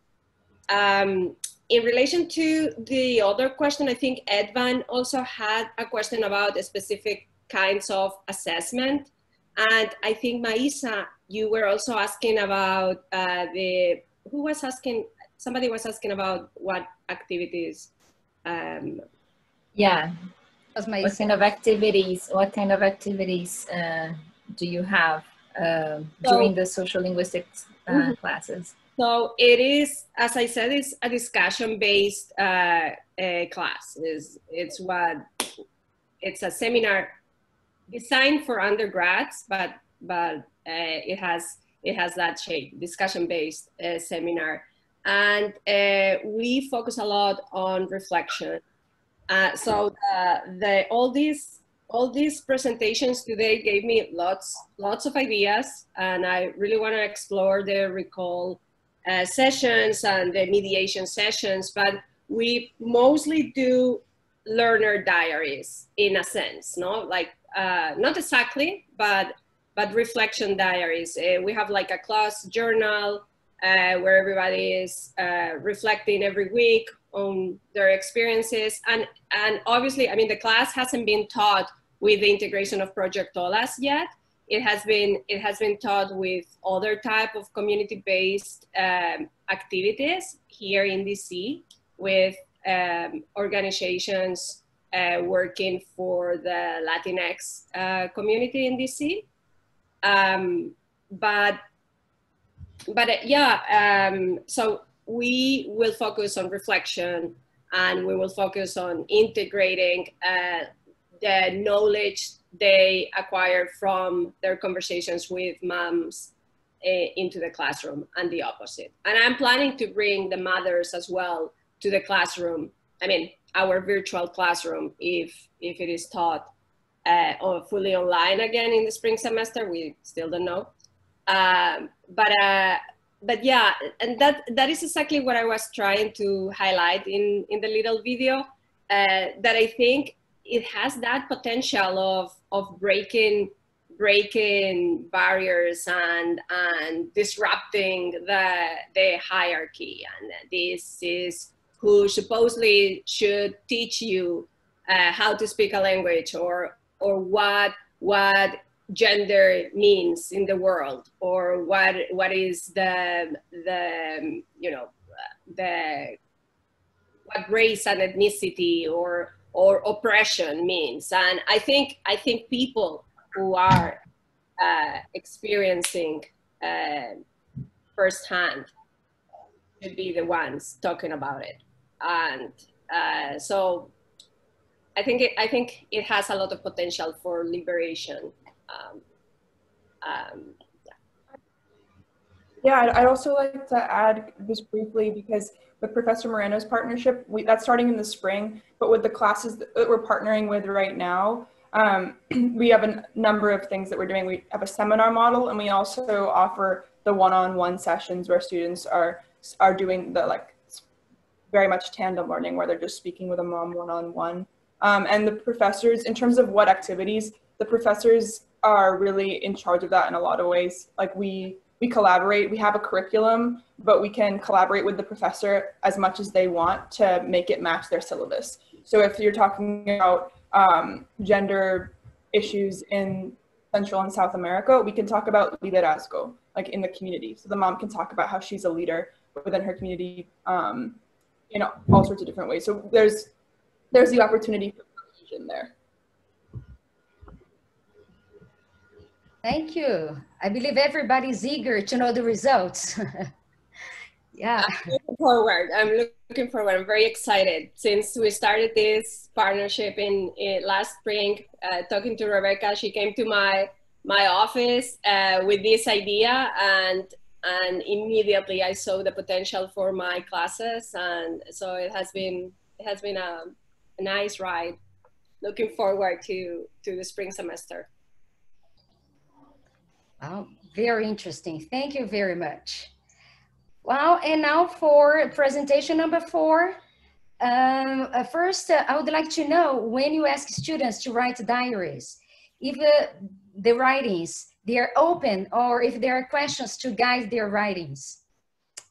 In relation to the other question, I think Edvan also had a question about specific kinds of assessment. And I think Maisa, you were also asking about somebody was asking about what activities.
Yeah, what kind of activities do you have during the social linguistics classes?
So it is, as I said, it's a discussion-based class. It's a seminar designed for undergrads, but it has that shape, discussion-based seminar, and we focus a lot on reflection. So all these presentations today gave me lots of ideas, and I really want to explore the recall sessions and the mediation sessions, but we mostly do learner diaries in a sense, no? Like not exactly, but reflection diaries. We have like a class journal where everybody is reflecting every week on their experiences, and obviously, I mean, the class hasn't been taught with the integration of Project OLAS yet. It has been taught with other type of community-based activities here in DC with organizations working for the Latinx community in DC. So we will focus on reflection, and we will focus on integrating the knowledge they acquire from their conversations with moms into the classroom and the opposite. And I'm planning to bring the mothers as well to the classroom. I mean, our virtual classroom, if it is taught or fully online again in the spring semester, we still don't know. But yeah, and that is exactly what I was trying to highlight in the little video, that I think it has that potential of breaking barriers and disrupting the hierarchy. And this is who supposedly should teach you how to speak a language, or what gender means in the world, or what is the you know what race and ethnicity or oppression means. And I think people who are experiencing firsthand should be the ones talking about it. And so I think it has a lot of potential for liberation.
Yeah, I'd also like to add just briefly, because with Professor Moreno's partnership, that's starting in the spring, but with the classes that we're partnering with right now, we have a number of things that we're doing. We have a seminar model, and we also offer the one-on-one sessions where students are doing the very much tandem learning, where they're just speaking with a mom one-on-one. And the professors, in terms of what activities, the professors are really in charge of that in a lot of ways. Like we collaborate, we have a curriculum, but we can collaborate with the professor as much as they want to make it match their syllabus. So if you're talking about gender issues in Central and South America, we can talk about liderazgo, like in the community. So the mom can talk about how she's a leader within her community, in all sorts of different ways. So there's the opportunity for inclusion there.
Thank you. I believe everybody's eager to know the results. Yeah.
I'm looking forward. I'm very excited. Since we started this partnership in last spring, talking to Rebecca, she came to my office with this idea, and immediately I saw the potential for my classes, and so it has been a nice ride. Looking forward to the spring semester.
Wow, very interesting. Thank you very much. Well, and now for presentation number 4. First, I would like to know, when you ask students to write diaries, if the writings, they are open, or if there are questions to guide their writings.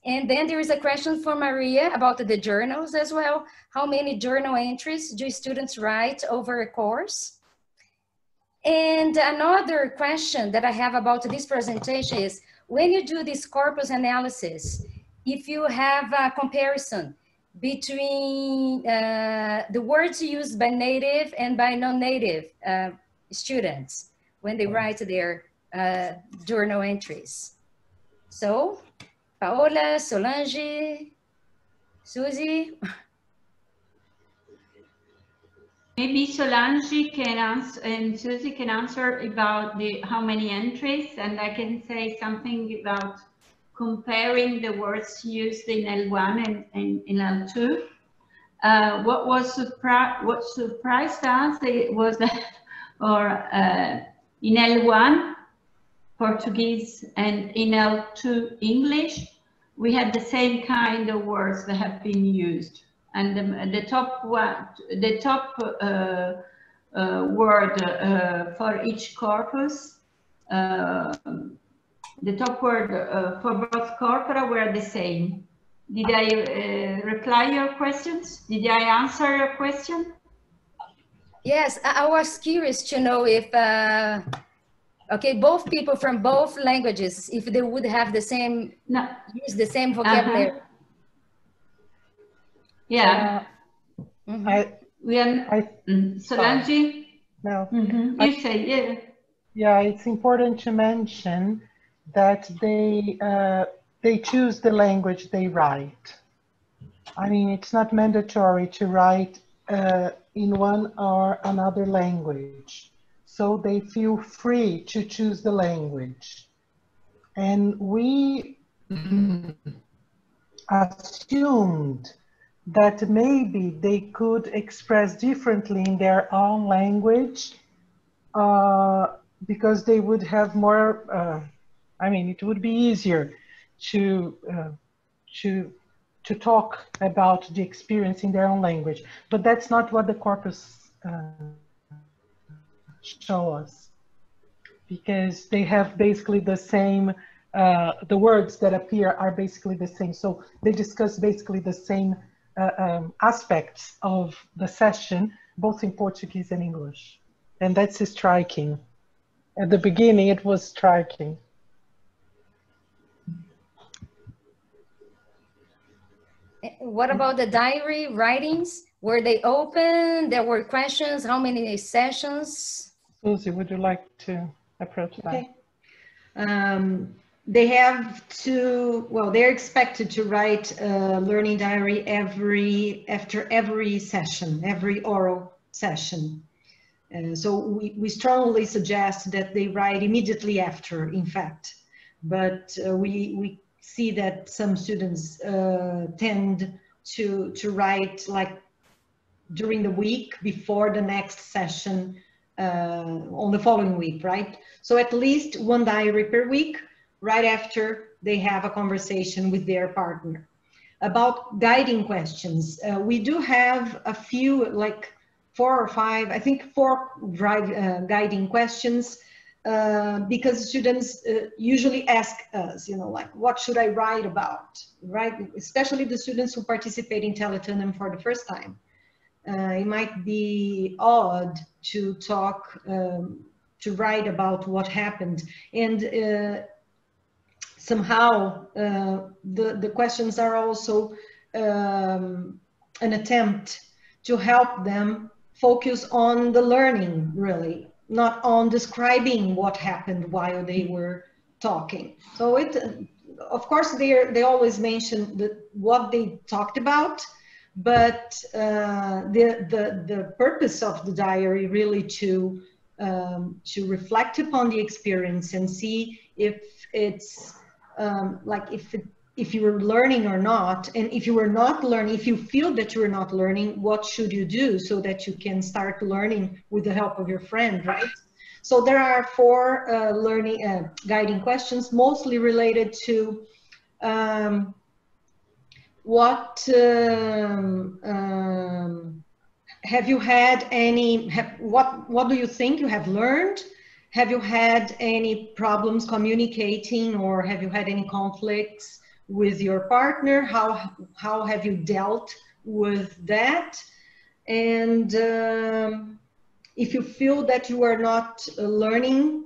And then there is a question for Maria about the journals as well. How many journal entries do students write over a course? And another question that I have about this presentation is, when you do this corpus analysis, if you have a comparison between the words used by native and by non-native students when they write their journal entries. So, Paola, Solange, Susie.
Maybe Solange can answer and Susie can answer about how many entries, and I can say something about comparing the words used in L1 and in L2. What surprised us was that, in L1 Portuguese and in L2 English, we had the same kind of words that have been used. And the top word for each corpus, the top word for both corpora were the same. Did I reply your questions? Did I answer your question?
Yes, I was curious to know if, okay, both people from both languages, if they would have the same, use the same vocabulary.
Yeah. Solange?
No.
You say, yeah.
Yeah, it's important to mention that they choose the language they write. I mean, it's not mandatory to write in one or another language. So they feel free to choose the language. And we assumed that maybe they could express differently in their own language because they would have more, I mean, it would be easier to talk about the experience in their own language. But that's not what the corpus show us, because they have basically the same, the words that appear are basically the same. So they discuss basically the same aspects of the session, both in Portuguese and English. And that's striking. At the beginning, it was striking.
What about the diary writings? Were they open? There were questions? How many sessions?
Susie, would you like to approach that?
Okay. They have to, well, they're expected to write a learning diary after every session, every oral session. So we strongly suggest that they write immediately after, in fact. But we see that some students tend to write like during the week before the next session on the following week, right? So at least one diary per week, right after they have a conversation with their partner. About guiding questions, we do have a few, like 4 or 5, I think 4 guiding questions, because students usually ask us, you know, like, what should I write about, right? Especially the students who participate in Teletunnel for the first time. It might be odd to talk, to write about what happened. And somehow the questions are also an attempt to help them focus on the learning, really, not on describing what happened while they were talking. So it, of course, they always mention what they talked about, but the purpose of the diary really to reflect upon the experience and see if it's like if you were learning or not, and if you were not learning, if you feel that you are not learning, what should you do so that you can start learning with the help of your friend, right? So there are 4 learning guiding questions, mostly related to what have you had any, what do you think you have learned? Have you had any problems communicating, or have you had any conflicts with your partner? How have you dealt with that? And if you feel that you are not learning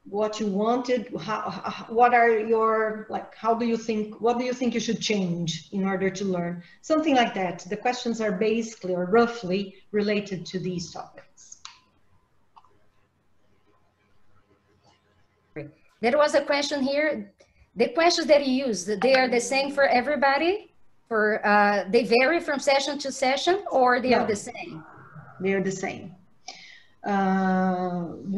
what you wanted, what are your, like, how do you think, what do you think you should change in order to learn? Something like that. The questions are basically or roughly related to these topics.
There was a question here. The questions that you use, they are the same for everybody? For they vary from session to session, or they are the same?
They are the same.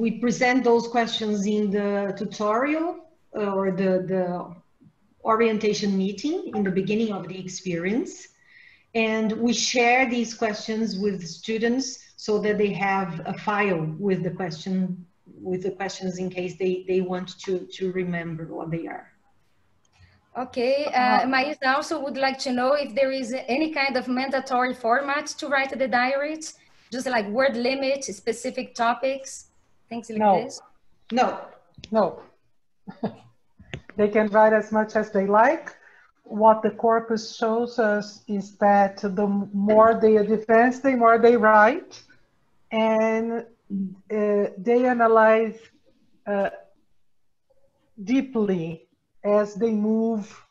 We present those questions in the tutorial or the orientation meeting in the beginning of the experience. And we share these questions with students so that they have a file with the questions in case they want to remember what they are.
Okay, Maísa also would like to know if there is any kind of mandatory format to write the diaries, just like word limit, specific topics, things like this?
No.
They can write as much as they like. What the corpus shows us is that the more they advance, the more they write, and they analyze deeply as they move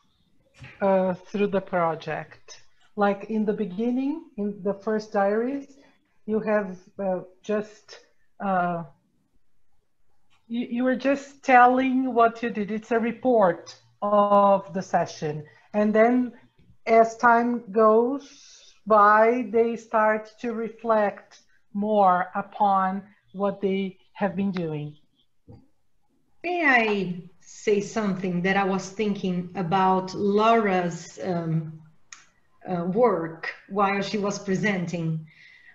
through the project. Like in the beginning, in the first diaries, you have you were just telling what you did. It's a report of the session. And then as time goes by, they start to reflect more upon what they have been doing.
May I say something that I was thinking about Laura's work while she was presenting.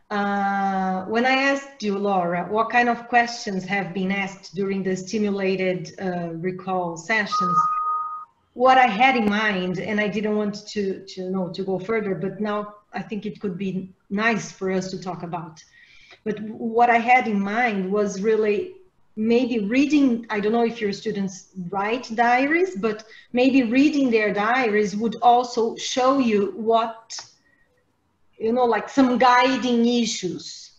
When I asked you, Laura, what kind of questions have been asked during the stimulated recall sessions, what I had in mind, and I didn't want to go further, but now I think it could be nice for us to talk about. But what I had in mind was really maybe reading, I don't know if your students write diaries, but maybe reading their diaries would also show you what, like some guiding issues.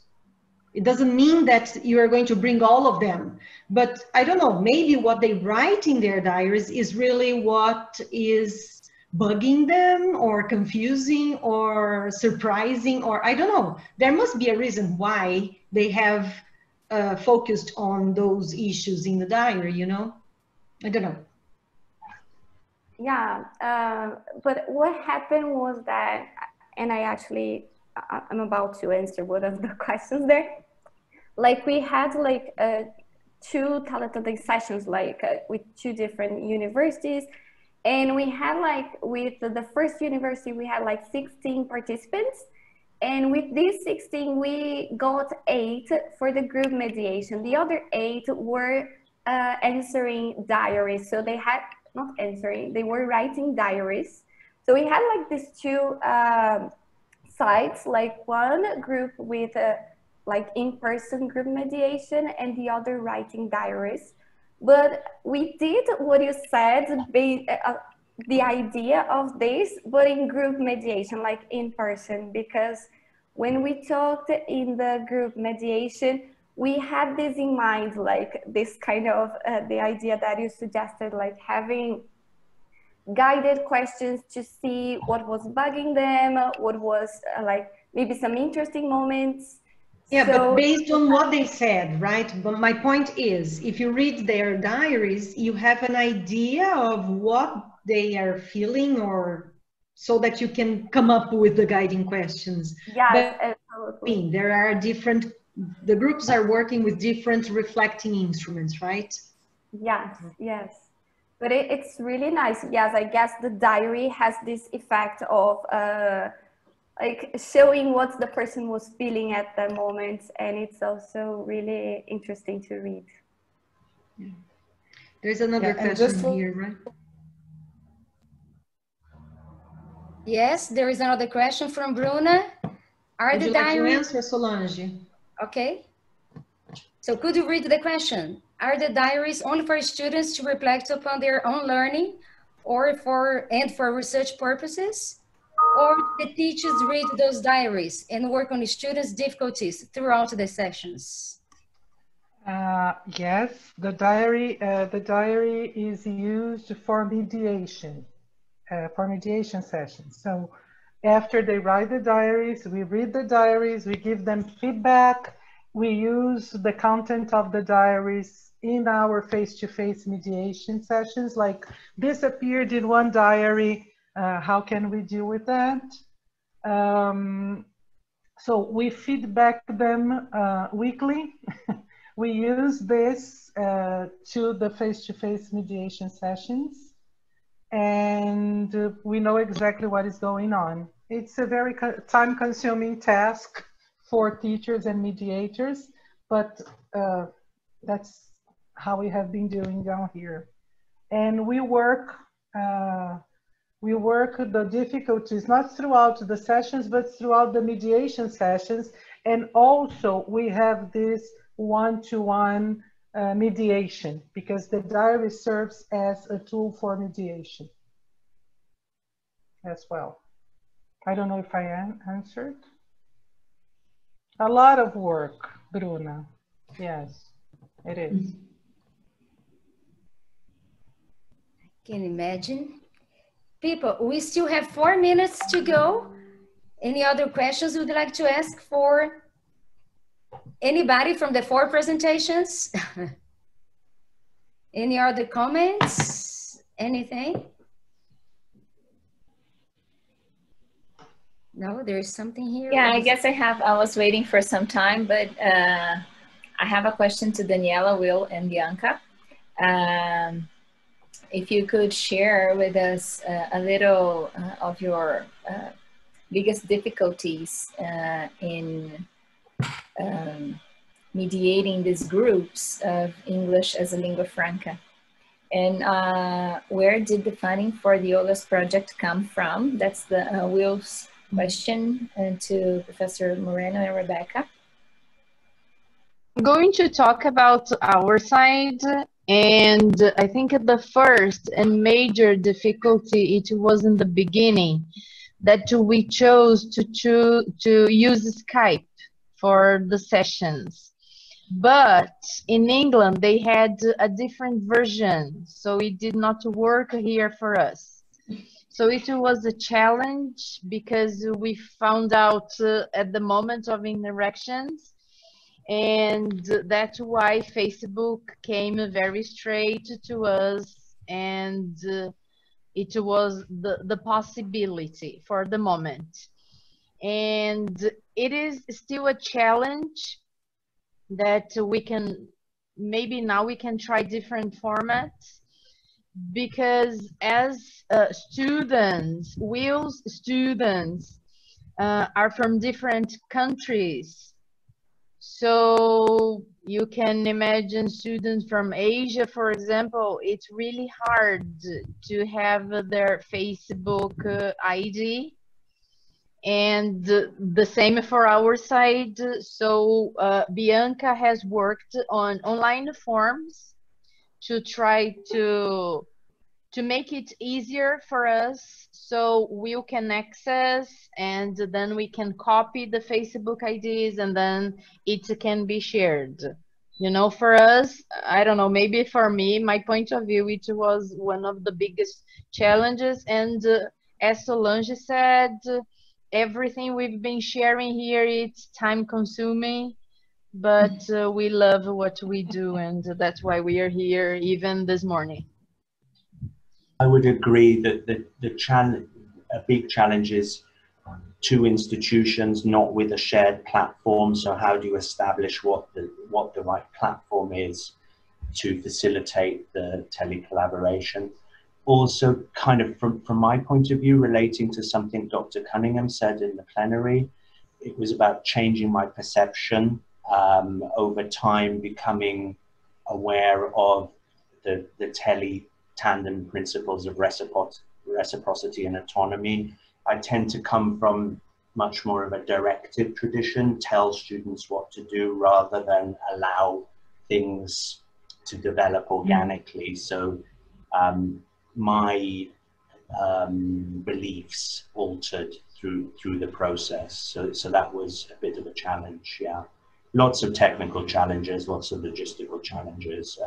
It doesn't mean that you are going to bring all of them, but I don't know, maybe what they write in their diaries is really what is bugging them or confusing or surprising, or I don't know. There must be a reason why they have focused on those issues in the diary, I don't know.
Yeah, but what happened was that, and I'm about to answer one of the questions there. Like we had like 2 telethon sessions, like with 2 different universities. And we had like, with the first university, we had like 16 participants. And with these 16, we got 8 for the group mediation. The other 8 were answering diaries. So they had, not answering, they were writing diaries. So we had like these 2 sites, like one group with like in-person group mediation and the other writing diaries. But we did what you said, the idea of this, but in group mediation, like in person, because when we talked in the group mediation, we had this in mind, like this kind of, the idea that you suggested, like having guided questions to see what was bugging them, what was like maybe some interesting moments.
Yeah, but based on what they said, right? But my point is, if you read their diaries, you have an idea of what they are feeling, or so that you can come up with the guiding questions.
Yes,
absolutely. There are different, the groups are working with different reflecting instruments, right?
Yes, yes. But it's really nice. Yes, I guess the diary has this effect of like showing what the person was feeling at the moment, and it's also really interesting to read.
Yeah. There's another question here, right?
Yes, there is another question from Bruna.
Would you like to answer, Solange?
Okay. So could you read the question? Are the diaries only for students to reflect upon their own learning, or for research purposes? Or the teachers read those diaries and work on the students' difficulties throughout the sessions?
Yes, the diary is used for mediation sessions. So after they write the diaries, we read the diaries, we give them feedback, we use the content of the diaries in our face-to-face mediation sessions, like this appeared in one diary, how can we deal with that? So we feedback them weekly. We use this to the face-to-face mediation sessions, and we know exactly what is going on. It's a very time-consuming task for teachers and mediators, but that's how we have been doing down here. And we work the difficulties, not throughout the sessions, but throughout the mediation sessions. And also we have this one-to-one mediation, because the diary serves as a tool for mediation as well. I don't know if I answered. A lot of work, Bruna. Yes, it is.
Can you imagine? People, we still have 4 minutes to go. Any other questions you'd like to ask for anybody from the 4 presentations? Any other comments? Anything? No, there's something here.
Yeah, I guess I was waiting for some time, but I have a question to Daniela, Will, and Bianca. if you could share with us a little of your biggest difficulties in mediating these groups of English as a lingua franca. And where did the funding for the OLAS project come from? That's the Will's question to Professor Moreno and Rebecca.
I'm going to talk about our side, and I think the first and major difficulty, it was in the beginning that we chose to use Skype for the sessions. But in England, they had a different version, so it did not work here for us. So it was a challenge because we found out at the moment of interactions, and that's why Facebook came very straight to us, and it was the possibility for the moment. And it is still a challenge that we can, maybe now we can try different formats, because as students, Will's students are from different countries. So you can imagine students from Asia, for example, it's really hard to have their Facebook ID. And the same for our side. So Bianca has worked on online forms to try to make it easier for us, so we can access, and then we can copy the Facebook IDs, and then it can be shared. You know, for us, I don't know, maybe for me, my point of view, it was one of the biggest challenges. And as Solange said, everything we've been sharing here, it's time consuming, but we love what we do, and that's why we are here even this morning.
I would agree that a big challenge is two institutions not with a shared platform. So how do you establish what the right platform is to facilitate the telecollaboration? Also, kind of from my point of view, relating to something Dr. Cunningham said in the plenary, it was about changing my perception over time, becoming aware of the tandem principles of reciprocity and autonomy. I tend to come from much more of a directive tradition, tell students what to do rather than allow things to develop organically. So my beliefs altered through the process. So that was a bit of a challenge, yeah. Lots of technical challenges, lots of logistical challenges.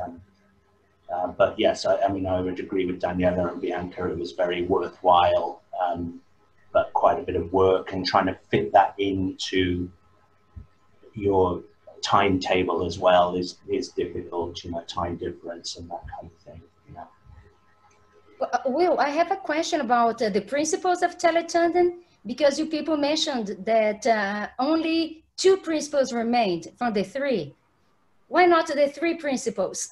But yes, I mean, I would agree with Daniela and Bianca, it was very worthwhile, but quite a bit of work, and trying to fit that into your timetable as well is difficult, you know, time difference and that kind of thing. Yeah.
Will, I have a question about the principles of teletandem, because you people mentioned that only 2 principles remained from the 3. Why not the 3 principles?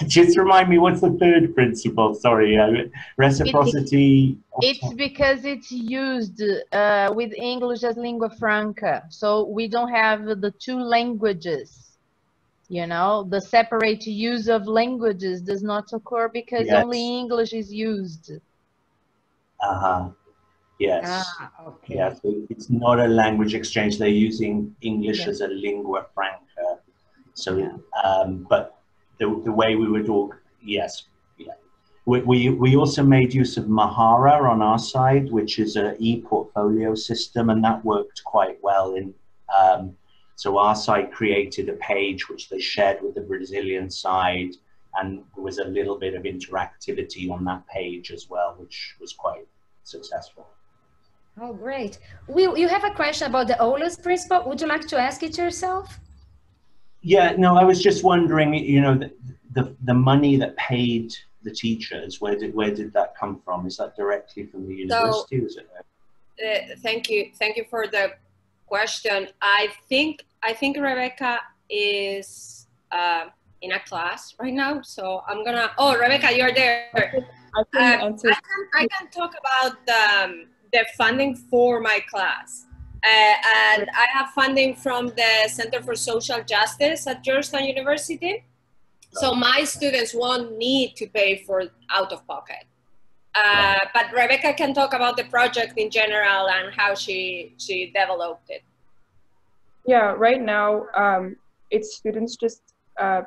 Just remind me, what's the 3rd principle? Sorry, reciprocity.
It's because it's used with English as lingua franca. So we don't have the 2 languages. You know, the separate use of languages does not occur because
yes.
Only English is used.
Yes.
Okay.
Yes, it's not a language exchange. They're using English as a lingua franca. So, but the way we would all, yes. Yeah. We also made use of Mahara on our side, which is an e-portfolio system, and that worked quite well. So our side created a page which they shared with the Brazilian side, and there was a little bit of interactivity on that page as well, which was quite successful.
Oh, great. Will, you have a question about the OLAS principle. Would you like to ask it yourself?
Yeah, no, I was just wondering, you know, the money that paid the teachers, where did that come from? Is that directly from the university?
So, thank you for the question. I think Rebecca is in a class right now, so I'm gonna. Oh, Rebecca, you're there.
I
can talk about the funding for my class. And I have funding from the Center for Social Justice at Georgetown University. So my students won't need to pay for out of pocket. But Rebecca can talk about the project in general and how she developed it.
Yeah, right now it's students just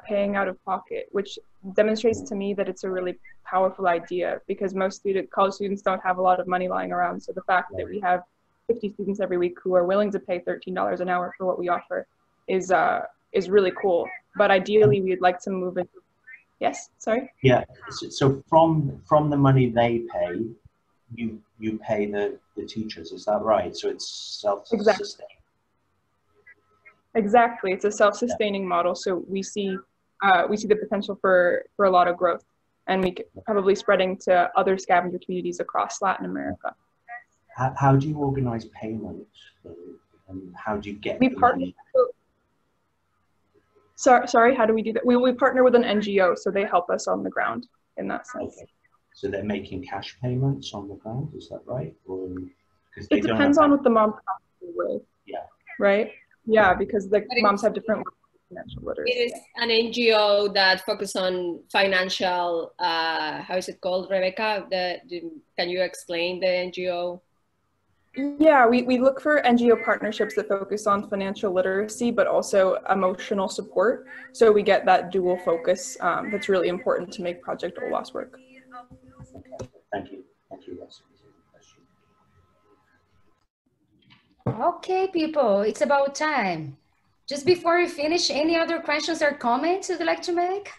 paying out of pocket, which demonstrates to me that it's a really powerful idea, because most college students don't have a lot of money lying around. So the fact that we have 50 students every week who are willing to pay $13 an hour for what we offer is really cool. But ideally, we'd like to move into. Yes, sorry.
Yeah. So from the money they pay, you pay the teachers. Is that right? So it's self-sustaining.
Exactly. It's a self-sustaining model. So we see the potential for a lot of growth, and we could probably spreading to other scavenger communities across Latin America.
How do you organize payments? And how do you get the money?
Sorry, how do we do that? We partner with an NGO, so they help us on the ground in that sense.
Okay. So they're making cash payments on the ground, is that right? Or
it depends on what the mom comes with.
Yeah.
Right? Yeah, because the moms have different financial literacy.
It is an NGO that focuses on financial, how is it called, Rebecca? Can you explain the NGO?
Yeah, we look for NGO partnerships that focus on financial literacy, but also emotional support. So we get that dual focus that's really important to make Project OLAS work.
Okay. Thank you. Thank you, Russ.
Okay, people, it's about time. Just before we finish, any other questions or comments you'd like to make?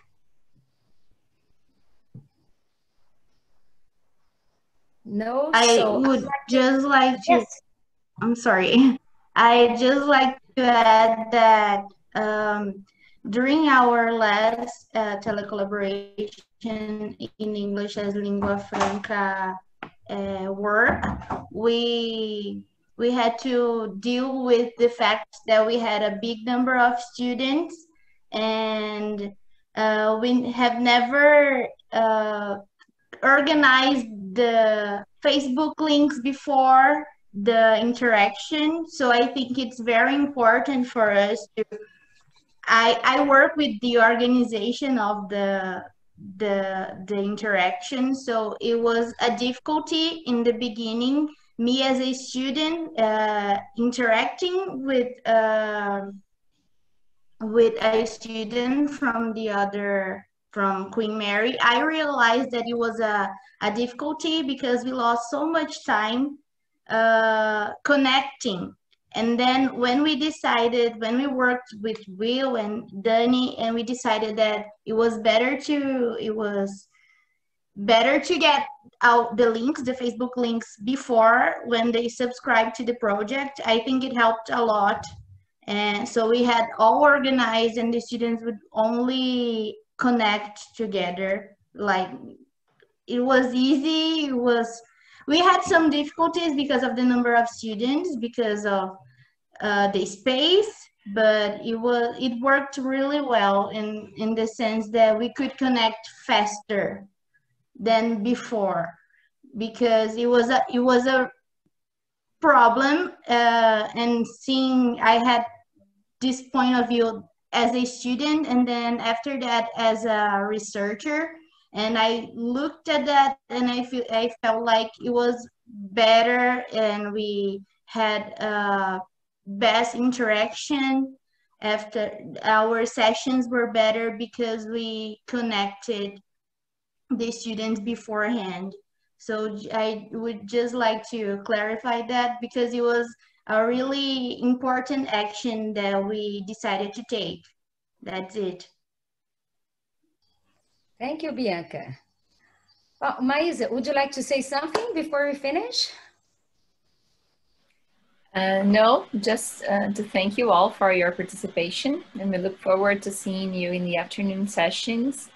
No,
I would just like to, yes. I'm sorry. I just like to add that during our last telecollaboration in English as lingua franca work, we had to deal with the fact that we had a big number of students, and we have never organized the Facebook links before the interaction. So I think it's very important for us to, I work with the organization of the interaction. So it was a difficulty in the beginning, me as a student interacting with a student from Queen Mary. I realized that it was a difficulty because we lost so much time connecting. And then when we worked with Will and Dani, and we decided that it was better to get out the links, the Facebook links, before when they subscribed to the project. I think it helped a lot. And so we had all organized, and the students would only connect together. Like, it was easy. We had some difficulties because of the number of students, because of the space, but it worked really well in the sense that we could connect faster than before, because it was a problem, and seeing I had this point of view as a student, and then after that as a researcher, and I looked at that, and I felt like it was better, and we had best interaction after our sessions were better because we connected the students beforehand. So I would just like to clarify that, because it was a really important action that we decided to take. That's it.
Thank you, Bianca. Well, Maisa, would you like to say something before we finish?
No, just to thank you all for your participation, and we look forward to seeing you in the afternoon sessions.